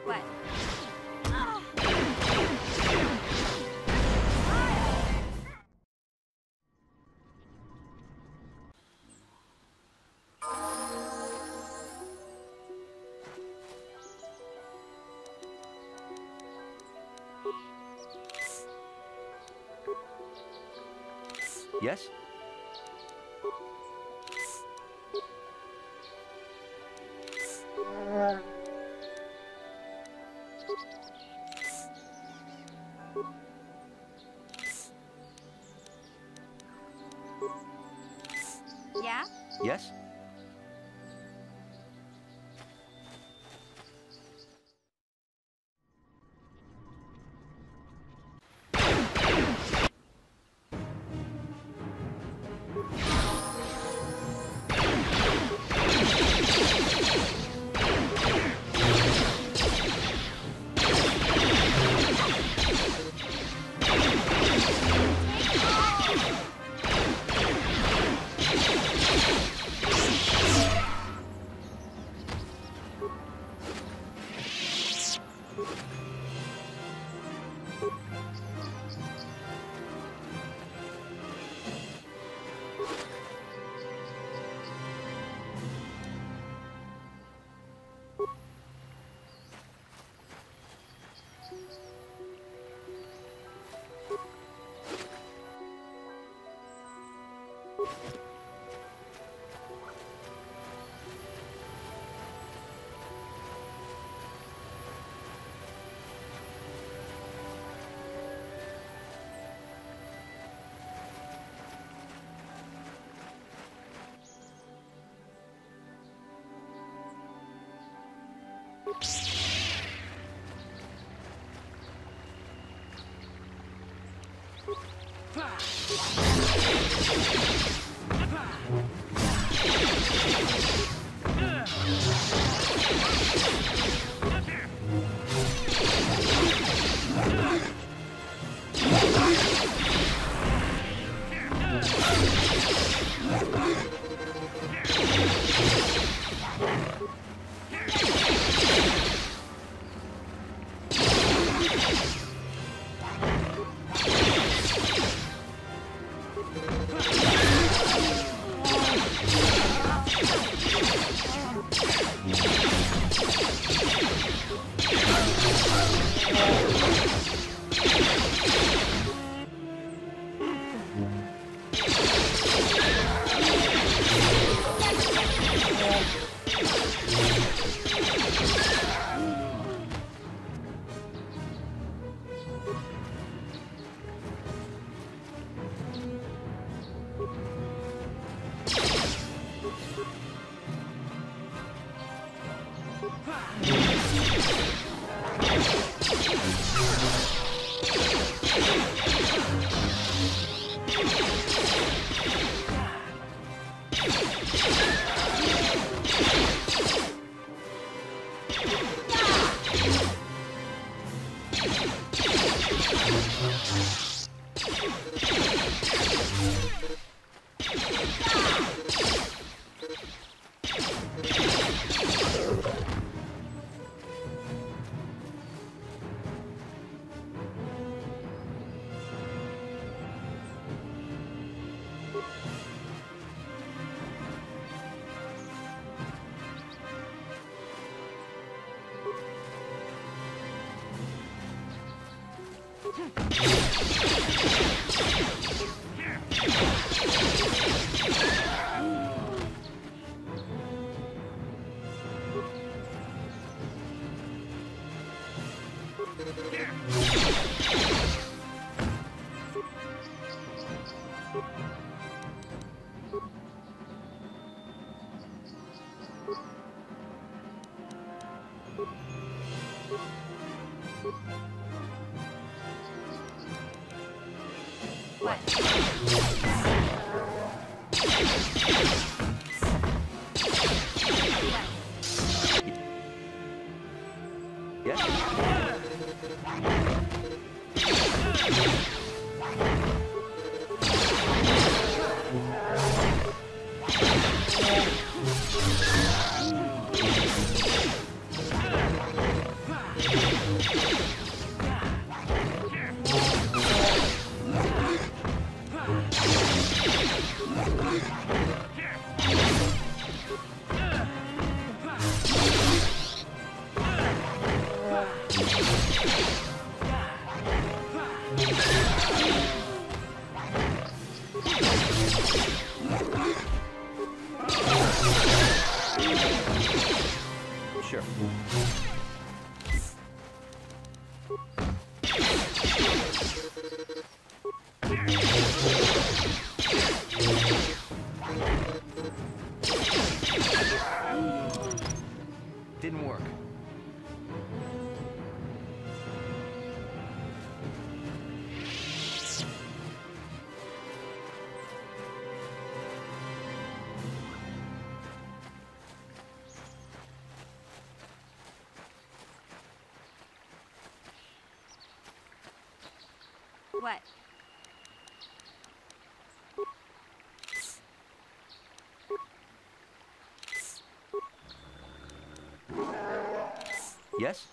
What? Yes? Yeah? Yes? Didn't work. What? Yes?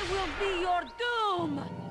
I will be your doom!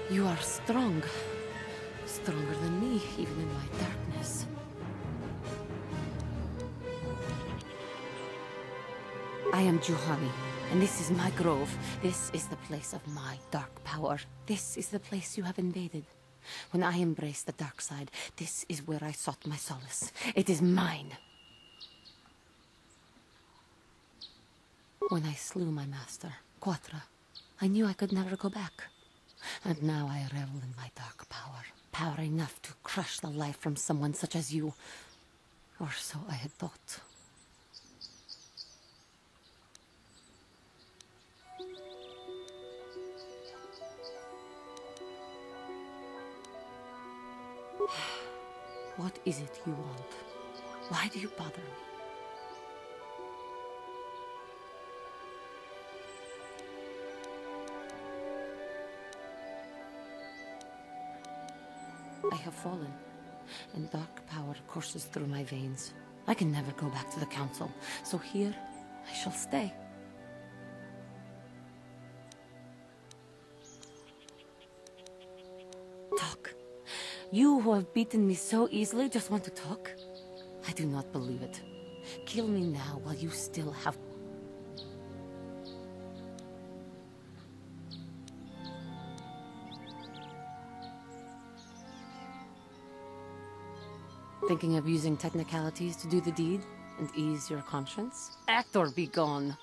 You are strong. Stronger than me, even in my darkness. I am Juhani, and this is my grove. This is the place of my dark power. This is the place you have invaded. When I embraced the dark side, this is where I sought my solace. It is mine. When I slew my master, Quatra, I knew I could never go back. And now I revel in my dark power. Power enough to crush the life from someone such as you. Or so I had thought. What is it you want? Why do you bother me? I have fallen, and dark power courses through my veins. I can never go back to the council, so here I shall stay. Talk. You who have beaten me so easily just want to talk? I do not believe it. Kill me now while you still have... Thinking of using technicalities to do the deed and ease your conscience? Act or be gone.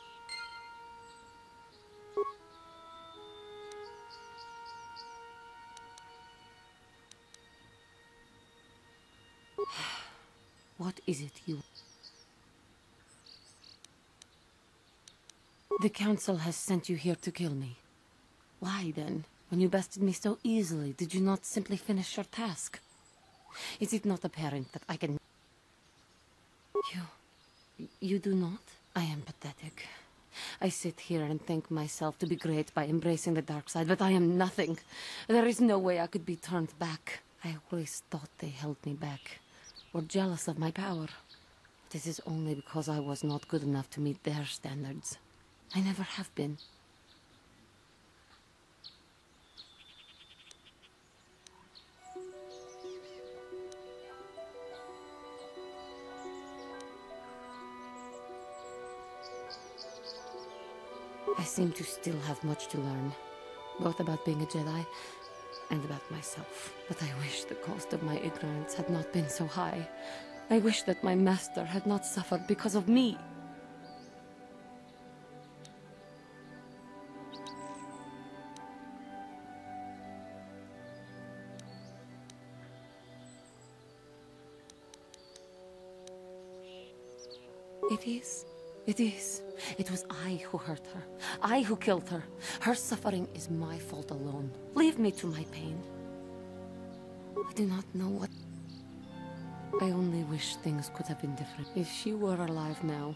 What is it you... The council has sent you here to kill me. Why then, when you bested me so easily, did you not simply finish your task? Is it not apparent that I can... You do not? I am pathetic. I sit here and think myself to be great by embracing the dark side, but I am nothing. There is no way I could be turned back. I always thought they held me back, or jealous of my power. This is only because I was not good enough to meet their standards. I never have been. I seem to still have much to learn, both about being a Jedi and about myself. But I wish the cost of my ignorance had not been so high. I wish that my master had not suffered because of me. It is. It is. It was I who hurt her. I who killed her. Her suffering is my fault alone. Leave me to my pain. I do not know what... I only wish things could have been different. If she were alive now,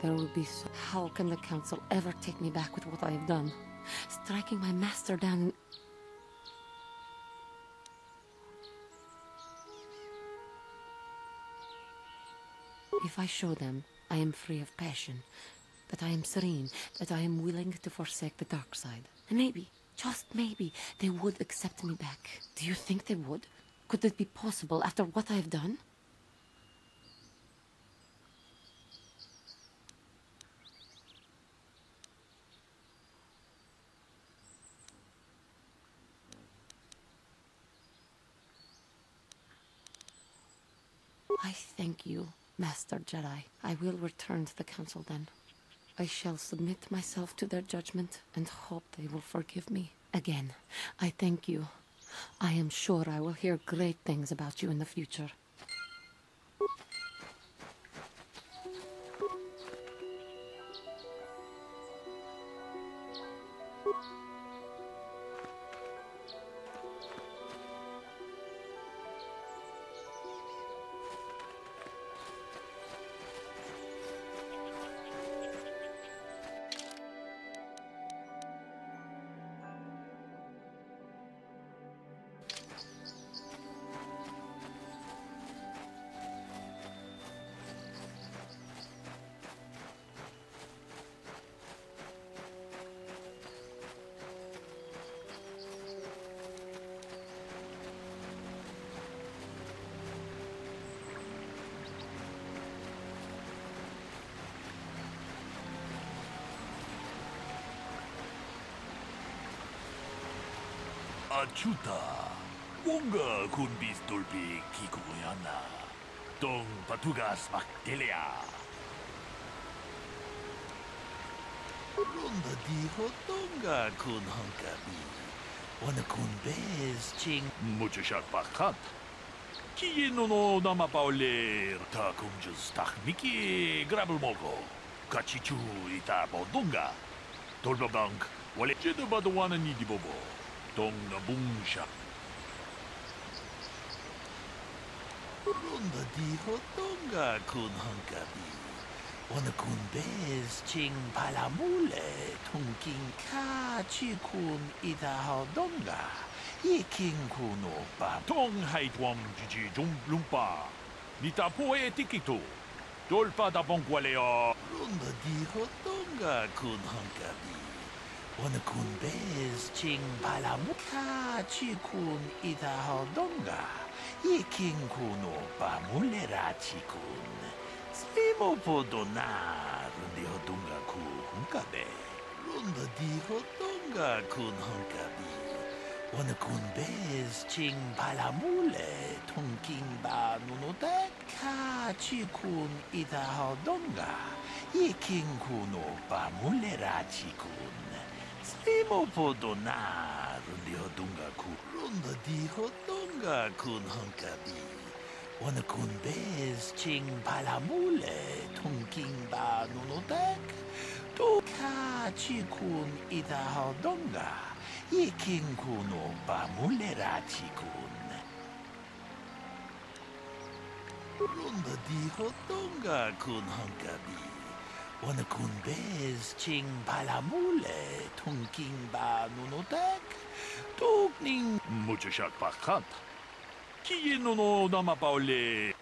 there would be so... How can the council ever take me back with what I have done? Striking my master down and... If I show them I am free of passion, that I am serene, that I am willing to forsake the dark side, and maybe, just maybe, they would accept me back. Do you think they would? Could it be possible after what I have done? I thank you, Master Jedi. I will return to the council then. I shall submit myself to their judgment and hope they will forgive me. Again, I thank you. I am sure I will hear great things about you in the future. Achuta. Wonga kun bis dolpi kikuyana. Tong patugas maktelea. Ronda di hotonga kun hankabi. Wana kun bez ching. Mucho shak pakat. Kieno no nama paule ta kumjus takmiki grabel mogo. Kachichu ita bodunga. Tolbabank. Wale jedo badawana ni di bobo. Tong na bungsha. Ronda di hotonga kun hankabi. Wana kun bez ching palamule tungking ka chikun ida hodonga. Iking kuno ba. Tong haitwam jiji lumpa. Nita poe tikito. Dolpa da bongwaleo. Ronda di hotonga kun hankabi. Wana kun bez ching palamuka chikun ida hodonga. Iking kuno ba mulera chikun. Slimo podona rundi hodonga ku hunkabe. Ronda di hodonga kun hankabi. Wana kun bez ching palamule tungking ba nunotek ka chikun ida hodonga. Iking kuno ba mulera chikun. Slimo podona rundi hodonga ku. Ronda di hodonga kun hankabi. Wana kun bez ching palamule tungking ba nunotek. To ka chikun ida hodonga. Iking kuno ba mulera chikun. Ronda di hotonga kun hankabi. Wana kun bez ching palamule tungking ba nunotek. Tugning mucho shak pakat. Kieno no nama paule.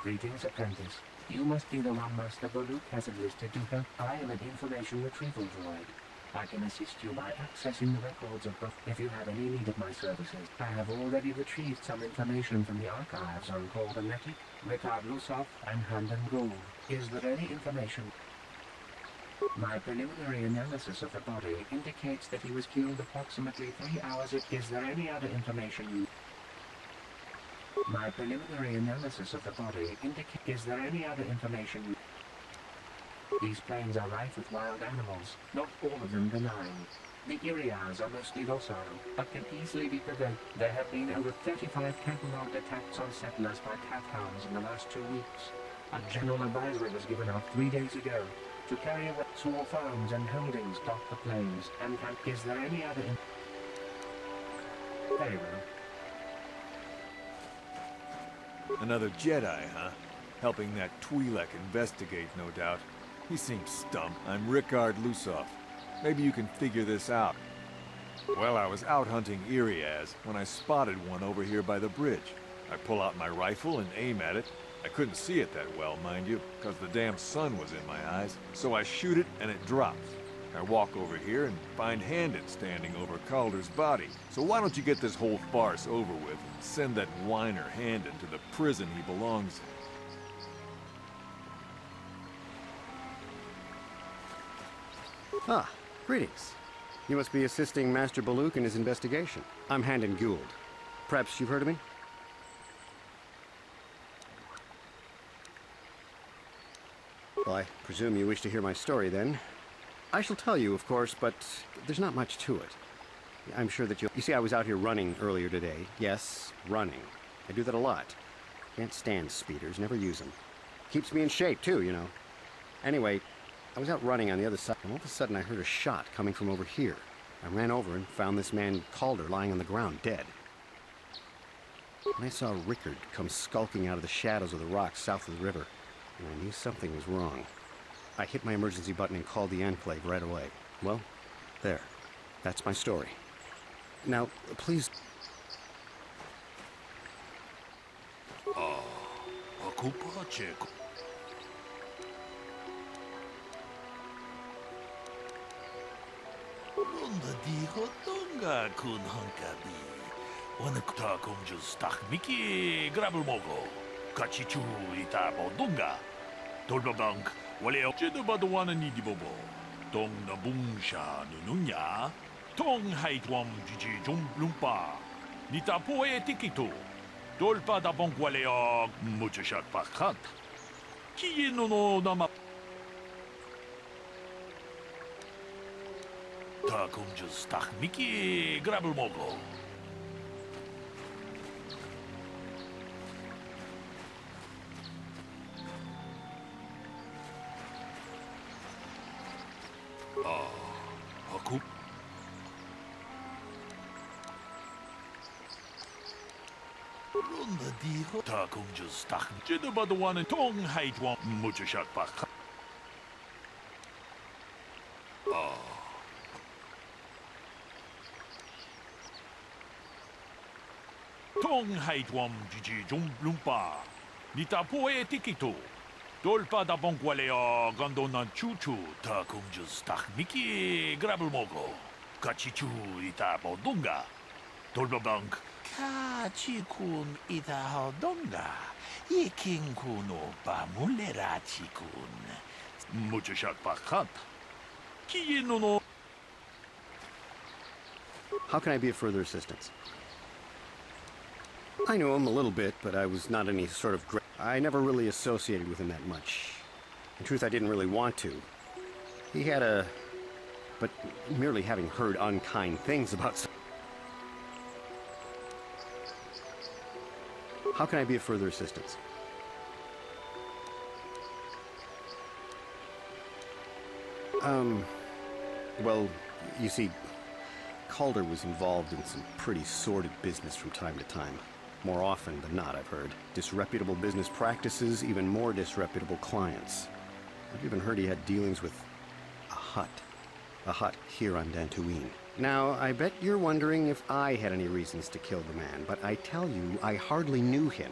Greetings, apprentice. You must be the one Master Baluk has enlisted to help. I am an information retrieval droid. I can assist you by accessing the records of both if you have any need of my services. I have already retrieved some information from the archives on Goldenetic, Ricard Lusov, and Handan Gould. Is there any information? My preliminary analysis of the body indicates that he was killed approximately 3 hours ago. Is there any other information you... My preliminary analysis of the body indicates... Is there any other information you... These plains are rife with wild animals, not all of them benign. The Irias are mostly docile, but can easily be prevented. There have been over 35 catalogued attacks on settlers by cat hounds in the last 2 weeks. A general advisory was given out 3 days ago to carry away small farms and holdings dot the plains, and is there any other... Very well. Another Jedi, huh? Helping that Twi'lek investigate, no doubt. He seems stumped. I'm Ricard Lusov. Maybe you can figure this out. Well, I was out hunting Irias when I spotted one over here by the bridge. I pull out my rifle and aim at it. I couldn't see it that well, mind you, because the damn sun was in my eyes. So I shoot it and it drops. I walk over here and find Handon standing over Calder's body. So why don't you get this whole farce over with and send that whiner Handon to the prison he belongs in? Ah, greetings. You must be assisting Master Baluk in his investigation. I'm Handan Gould. Perhaps you've heard of me? Well, I presume you wish to hear my story, then. I shall tell you, of course, but there's not much to it. I'm sure that you'll... You see, I was out here running earlier today. Yes, running. I do that a lot. Can't stand speeders, never use them. Keeps me in shape, too, you know. Anyway, I was out running on the other side, and all of a sudden I heard a shot coming from over here. I ran over and found this man, Calder, lying on the ground, dead. And I saw Rickard come skulking out of the shadows of the rocks south of the river, and I knew something was wrong. I hit my emergency button and called the Enclave right away. Well, there. That's my story. Now, please... Ronda di hotonga kun hankabi. Wanakta kumjus takmiki grabel mogo. Kachichu ita bodunga. Tolbabank, waleo jedo badawana ni di bobo. Dong na bung sha nununya. Tong hai tuam jiji jum lumpa. Nita poe tikito. Dolpa da bongwalea muchashat pakat. Kiye no nama. Ta kumjus tak miki grabel mogo. Hakup. Runda diho ta kumjus tak. Jeda badawan tong hai tuam muchashat pakat. Tong hai tuam jiji jum lumpa. Nita poe tikito. Dolpa da bongwalea gandona chuchu ta kumjus tak miki grabel mogo. Kachichu ita bodunga. Dolba bank. Kachikun ita hodonga. Iking kuno pa mulera chikun. Muchashat pakat. Kiye no. How can I be of further assistance? I knew him a little bit, but I was not any sort of I never really associated with him that much. In truth, I didn't really want to. He had a... But merely having heard unkind things about... How can I be of further assistance? Well, you see, Calder was involved in some pretty sordid business from time to time. More often than not, I've heard. Disreputable business practices, even more disreputable clients. I've even heard he had dealings with a hut. A hut here on Dantooine. Now, I bet you're wondering if I had any reasons to kill the man, but I tell you, I hardly knew him.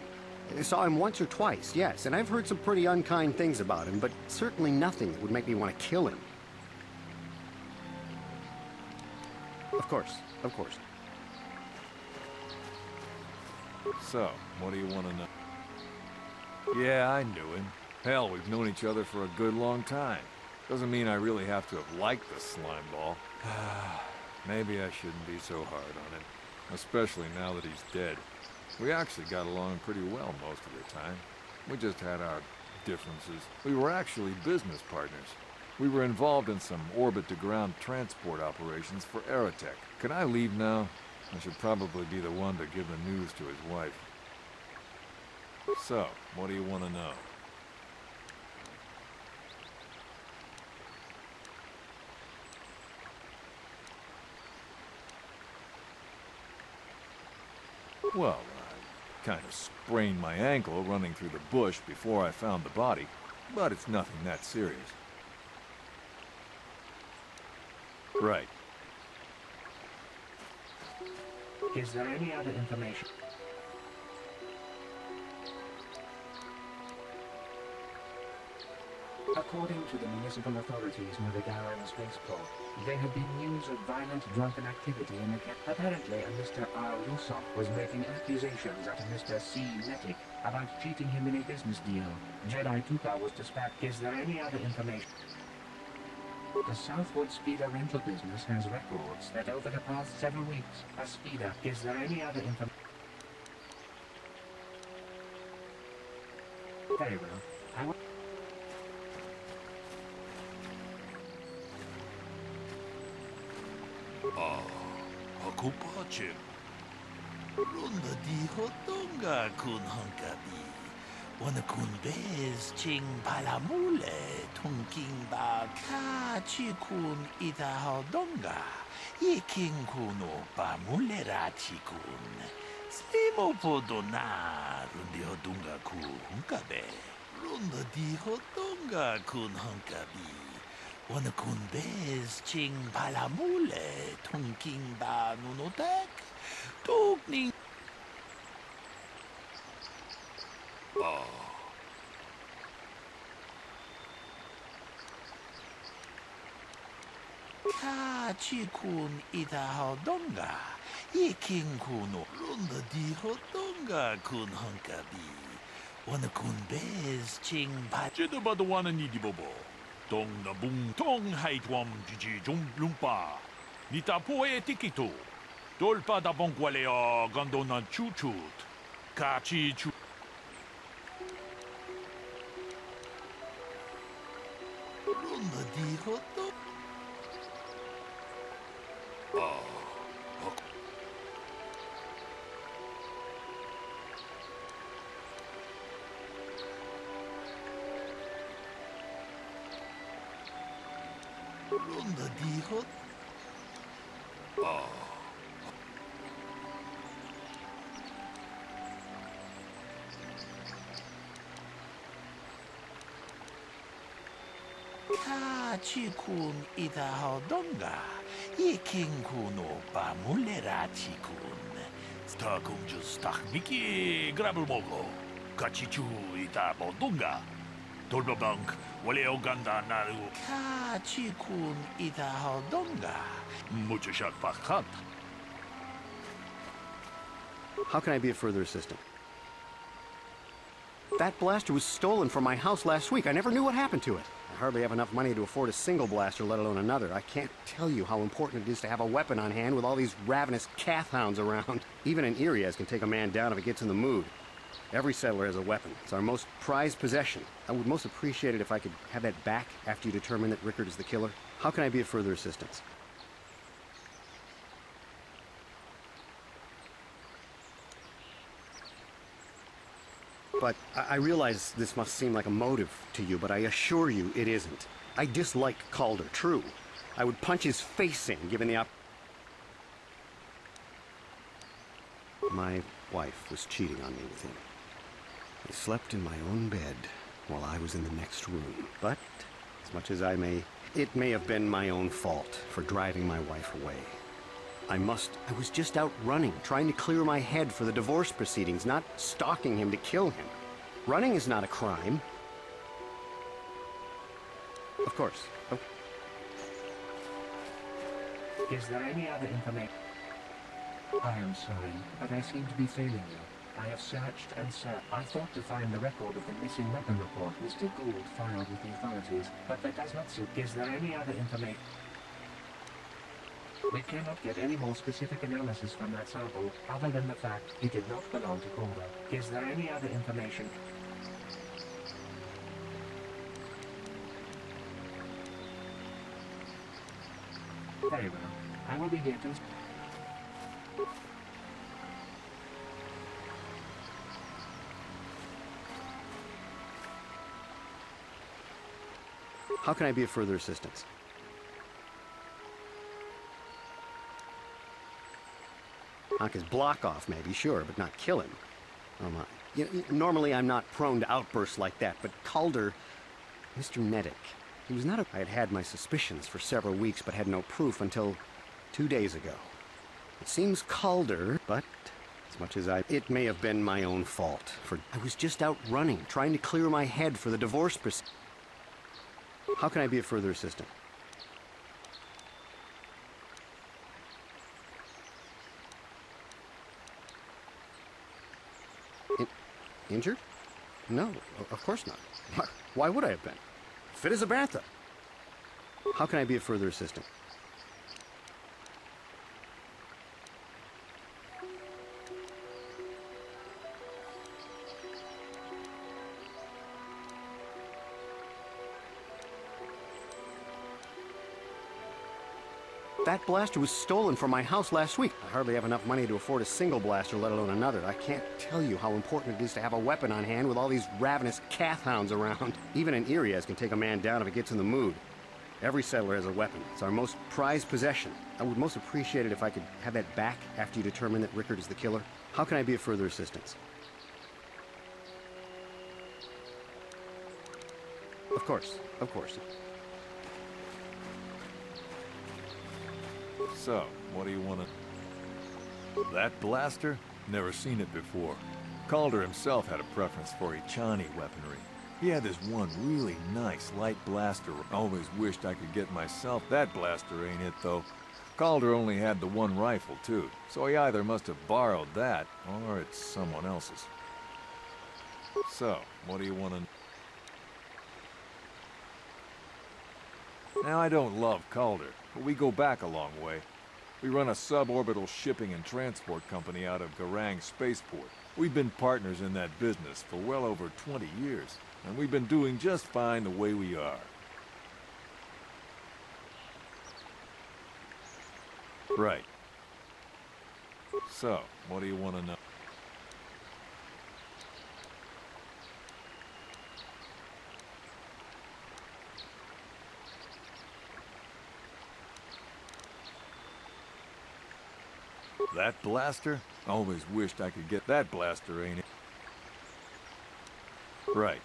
I saw him once or twice, yes, and I've heard some pretty unkind things about him, but certainly nothing that would make me want to kill him. Of course, of course. So, what do you want to know? Yeah, I knew him. Hell, we've known each other for a good long time. Doesn't mean I really have to have liked the slimeball. Maybe I shouldn't be so hard on him. Especially now that he's dead. We actually got along pretty well most of the time. We just had our differences. We were actually business partners. We were involved in some orbit-to-ground transport operations for Aerotech. Can I leave now? I should probably be the one to give the news to his wife. So, what do you want to know? Well, I kind of sprained my ankle running through the bush before I found the body, but it's nothing that serious. Right. Is there any other information? According to the municipal authorities near the Garan spaceport, there had been news of violent drunken activity in the camp. Apparently, a Mr. R. Rusov was making accusations at Mr. C. Metic about cheating him in a business deal. Jedi Tuka was dispatched. Is there any other information? The Southwood Speeder rental business has records that over the past several weeks, a speeder. Is there any other information? Very well. I will... Hakupache. Runda di hotonga kun hankabi. Wana kun bez ching palamule tunking ba ka chi kun ita hodonga. Yiking kuno pa mulera chi kun. Slimo podona rundi hodunga ku hunkabe. Runda di hotonga kun hankabi. Wana kun bez ching palamule tunking ba nunotek. Tukning. Ka chi kun ita hodonga. Yiking kuno runda di hodonga kun hankabi. Wana kun bez ching pa. Jeda badawana ni di bobo. Tong na bung tong haitwam jiji jum lumpa. Nita poe tikito. Dolpa da bonkwaleo gando na chuchut. Kachi chu. Luna dijo to. Luna dijo. Kachi-kun itahodonga. Ikin-kuno pamulerachi-kun. Stakumjus takmiki grabulmogo. Kachichu itabodunga. Tolbabank waleo ganda naru. Kachi-kun itahodonga. Muchashak pakat. How can I be of further assistance? That blaster was stolen from my house last week. I never knew what happened to it. I hardly have enough money to afford a single blaster, let alone another. I can't tell you how important it is to have a weapon on hand with all these ravenous cath hounds around. Even an Irias can take a man down if it gets in the mood. Every settler has a weapon. It's our most prized possession. I would most appreciate it if I could have that back after you determine that Rickard is the killer. How can I be of further assistance? But I realize this must seem like a motive to you, but I assure you it isn't. I dislike Calder, true. I would punch his face in, given the My wife was cheating on me with him. I slept in my own bed while I was in the next room. But, as much as it may have been my own fault for driving my wife away. I was just out running, trying to clear my head for the divorce proceedings, not stalking him to kill him. Running is not a crime. Of course. Is there any other information? I am sorry, but I seem to be failing you. I have searched and searched. I thought to find the record of the missing weapon report Mr. Gould filed with the authorities, but that does not suit. Is there any other information? We cannot get any more specific analysis from that sample, other than the fact it did not belong to Calder. Is there any other information? Very well. I will be here to... How can I be of further assistance? Knock his block off, maybe, sure, but not kill him. Oh my. Normally I'm not prone to outbursts like that, but Calder, Mr. Medic, he was not a... I had had my suspicions for several weeks, but had no proof until 2 days ago. It seems Calder, but as much as it may have been my own fault, for I was just out running, trying to clear my head for the divorce proceedings. How can I be of further assistance? Injured? No, of course not. Why would I have been? Fit as a bantha. How can I be of further assistance? That blaster was stolen from my house last week. I hardly have enough money to afford a single blaster, let alone another. I can't tell you how important it is to have a weapon on hand with all these ravenous cath hounds around. Even an Irias can take a man down if it gets in the mood. Every settler has a weapon. It's our most prized possession. I would most appreciate it if I could have that back after you determine that Rickard is the killer. How can I be of further assistance? Of course, of course. So, what do you want to... That blaster? Never seen it before. Calder himself had a preference for Echani weaponry. He had this one really nice light blaster. Always wished I could get myself that blaster, ain't it, though? Calder only had the one rifle, too, so he either must have borrowed that, or it's someone else's. So, what do you want to... Now, I don't love Calder, but we go back a long way. We run a suborbital shipping and transport company out of Garang Spaceport. We've been partners in that business for well over 20 years, and we've been doing just fine the way we are. Right. So, what do you want to know? That blaster? Always wished I could get that blaster, ain't it? Right.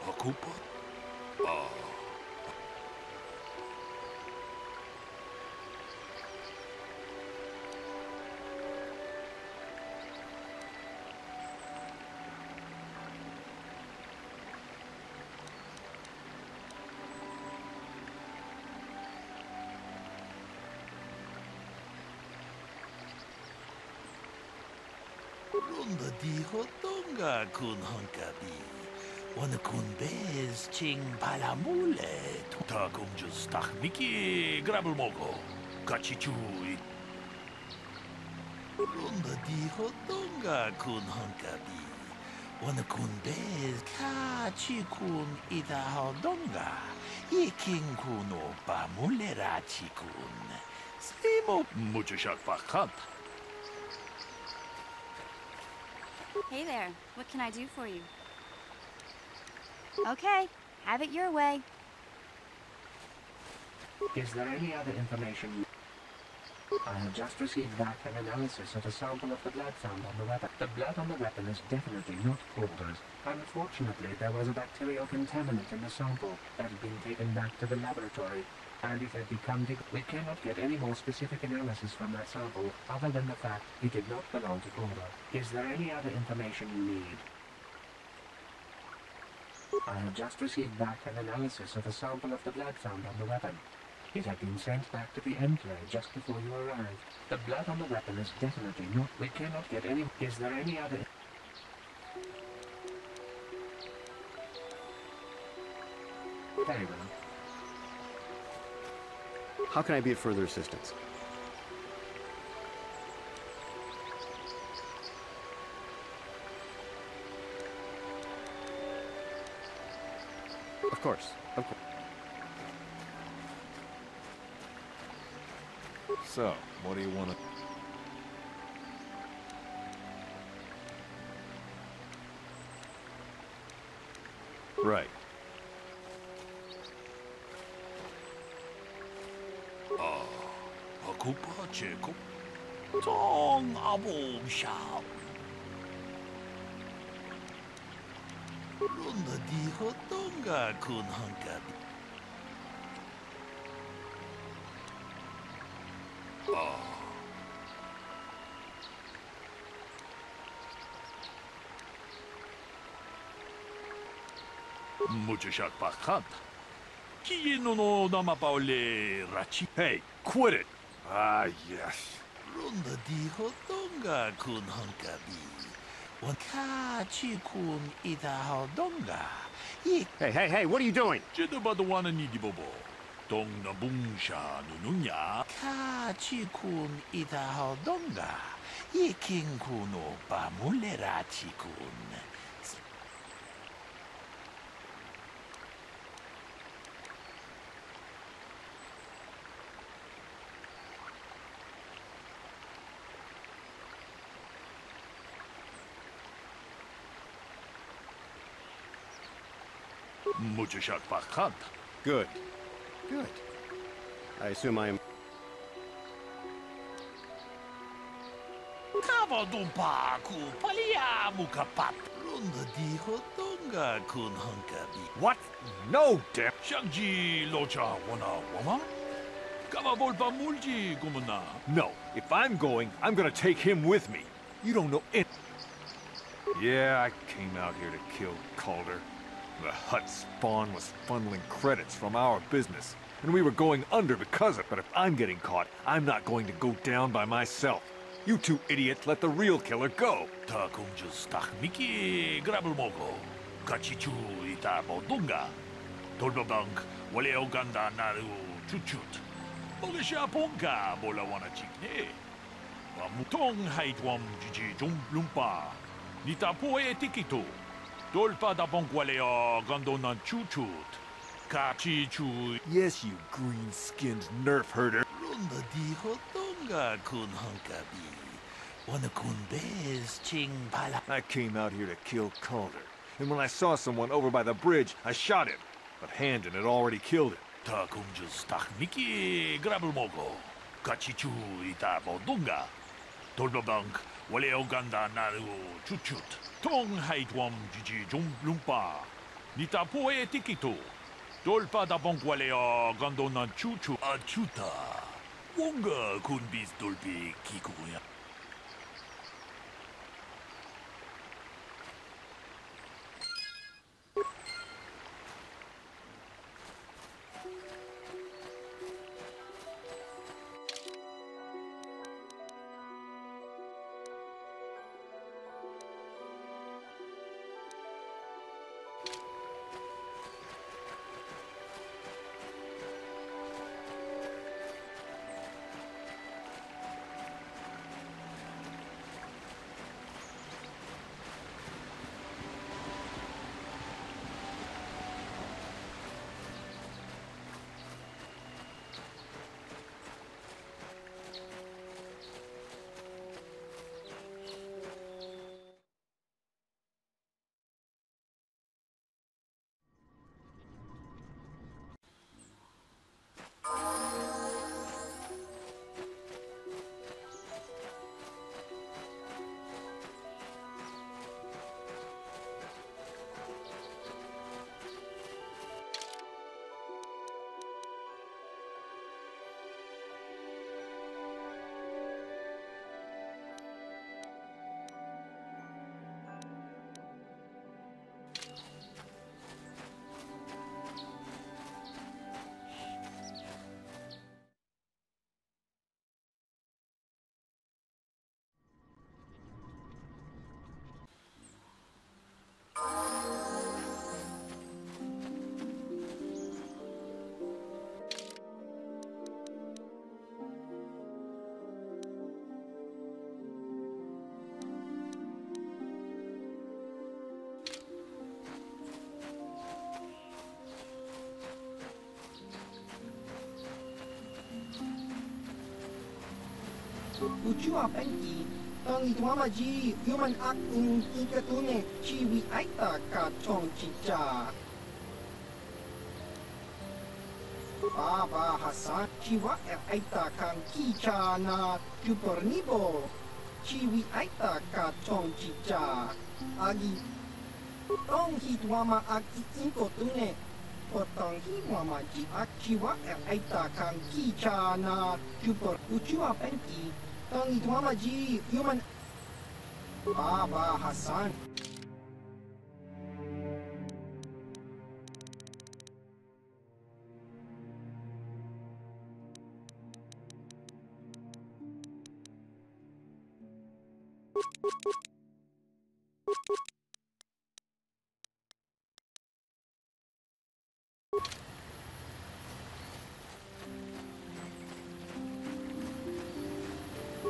Ocupa? Runda di hotonga kun hankabi. Wana kun bez ching palamule. Ta kumjus takmiki grabelmogo. Kachichui. Runda di hotonga kun hankabi. Wana kun bez kachikun ida hodonga. Iking kuno pamulera chikun. Simo muchashak pakant. Hey there, what can I do for you? Okay, have it your way. Is there any other information? I have just received back an analysis of a sample of the blood found on the weapon. The blood on the weapon is definitely not Calder's. Unfortunately, there was a bacterial contaminant in the sample that had been taken back to the laboratory, and it had become we cannot get any more specific analysis from that sample other than the fact it did not belong to Calder. Is there any other information you need? I have just received back an analysis of a sample of the blood found on the weapon. It had been sent back to the Enclave just before you arrived. The blood on the weapon is definitely not. We cannot get any. Is there any other? Very well. How can I be of further assistance? Of course, of course. So, what do you want to... Right. Ocupa Jacob. Tong abom shao. Runda di hotonga kun hankabi. Muchashak pakant. Kieno no namapaole rachi. Hey, quit it! Ah, yes. Runda di hotonga kun hankabi. Wakachi kun ida hodonga. Hey, what are you doing? Jedabadawana nidibobo. Tong na bungsha nununya. Kachi kun ida hodonga. Iking kuno pamulerachi kun. Muchashak pakant. Good. Good. I assume I am... Kavadumpa ku palia mukapat. Runda di hotonga kun hankabi. What? No, damn. Shangji locha wana wama? Kavavolpa mulji gumana. No. If I'm going, I'm gonna take him with me. You don't know it. Yeah, I came out here to kill Calder. The Hutt spawn was funneling credits from our business, and we were going under because of it. But if I'm getting caught, I'm not going to go down by myself. You two idiots let the real killer go. Ta kumjus tahmiki grabulmogo. Kachichu ita bodunga. Tolbabank wale oganda naru chuchut. Mogesha ponka bola wana chikne. Wamutong haitwam jiji jumplumpa. Nita poe tikito. Dolpa da bonkwaleo gandonan chuchut. Kachichu. Yes, you green-skinned nerf herder. Runda di hotonga kun hankabi. Wana kun bez ching pala. I came out here to kill Calder. And when I saw someone over by the bridge, I shot him. But Handon had already killed him. Ta kumjus tahmiki grabulmogo. Kachichu ita bodunga. Tolbabank wale oganda naru chuchut. Tong haitwam jiji jumplumpa. Nita poe tikito. Dolpa da bonkwaleo gandonan chuchu achuta. Wonga kun bis dolpi kikuya. Ucua penki, tangi tuamaji, human ak ikatune, chiwi aita ka chong chicha. Baba Hassan, chiwa aita kang kicha na chupornibo. Chiwi aita ka chong chicha. Agi, tong hituama ak ikotune. Potong hiwama ji ak chiwa aita kang kicha na chupor. Ucua penki. Tangi tuama ji human Baba Hassan.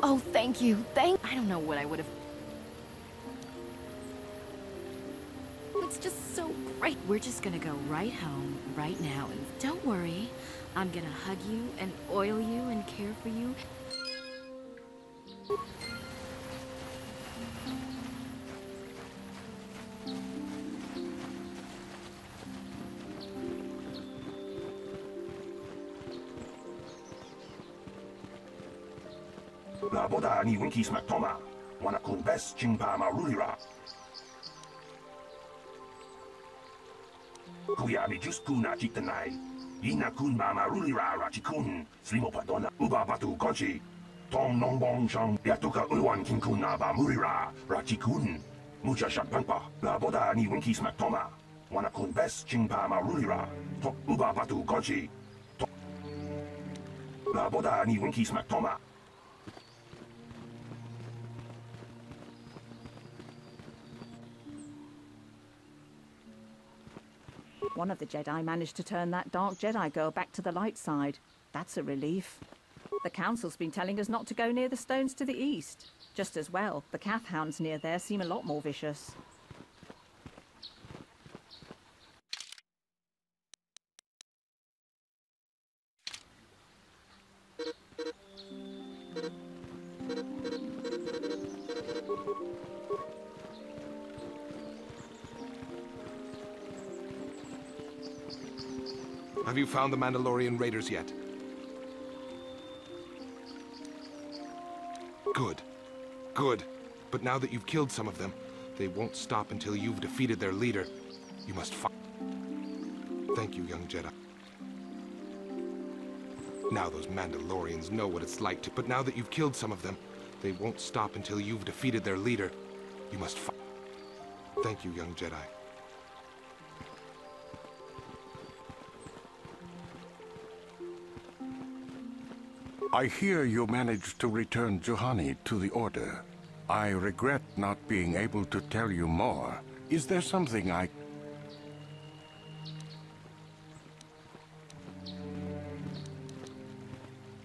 Oh, thank you. I don't know what I would have... It's just so great. We're just gonna go right home, right now, and don't worry. I'm gonna hug you and oil you and care for you. La boda ni winkis maktoma. Wana kun bes chingpa marulira. Kuya mi just kuna chiktanai. Ina kun ma marulira rachikun. Slimo padona. Uba batu kochi. Tom nongbong shang. Yatuka uwan kinkuna ba murira. Rachikun. Mucha shampangpa. La boda ni winkis maktoma. Wana kun bes chingpa marulira. Tok uba batu kochi. La boda ni winkis maktoma. One of the Jedi managed to turn that dark Jedi girl back to the light side. That's a relief. The Council's been telling us not to go near the stones to the east. Just as well, the Cath hounds near there seem a lot more vicious. Have you found the Mandalorian raiders yet? Good. Good. But now that you've killed some of them, they won't stop until you've defeated their leader. You must fight. Thank you, young Jedi. Now those Mandalorians know what it's like to... But now that you've killed some of them, they won't stop until you've defeated their leader. You must fight. Thank you, young Jedi. I hear you managed to return Juhani to the Order. I regret not being able to tell you more. Is there something I...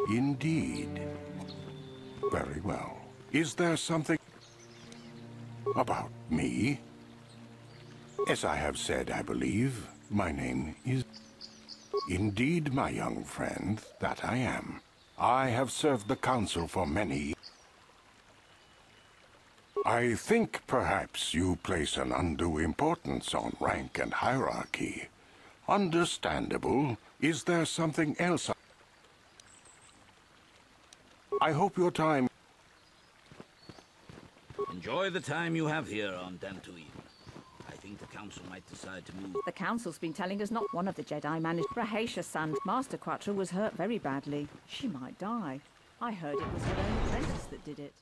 Indeed. Very well. Is there something... about me? As I have said, I believe, my name is... Indeed, my young friend, that I am. I have served the Council for many... I think perhaps you place an undue importance on rank and hierarchy. Understandable. Is there something else? I hope your time... Enjoy the time you have here on Dantooine. I think the Council might decide to move... The Council's been telling us not one of the Jedi managed... Rahaisha's son, Master Quattro, was hurt very badly. She might die. I heard it was her own apprentice that did it.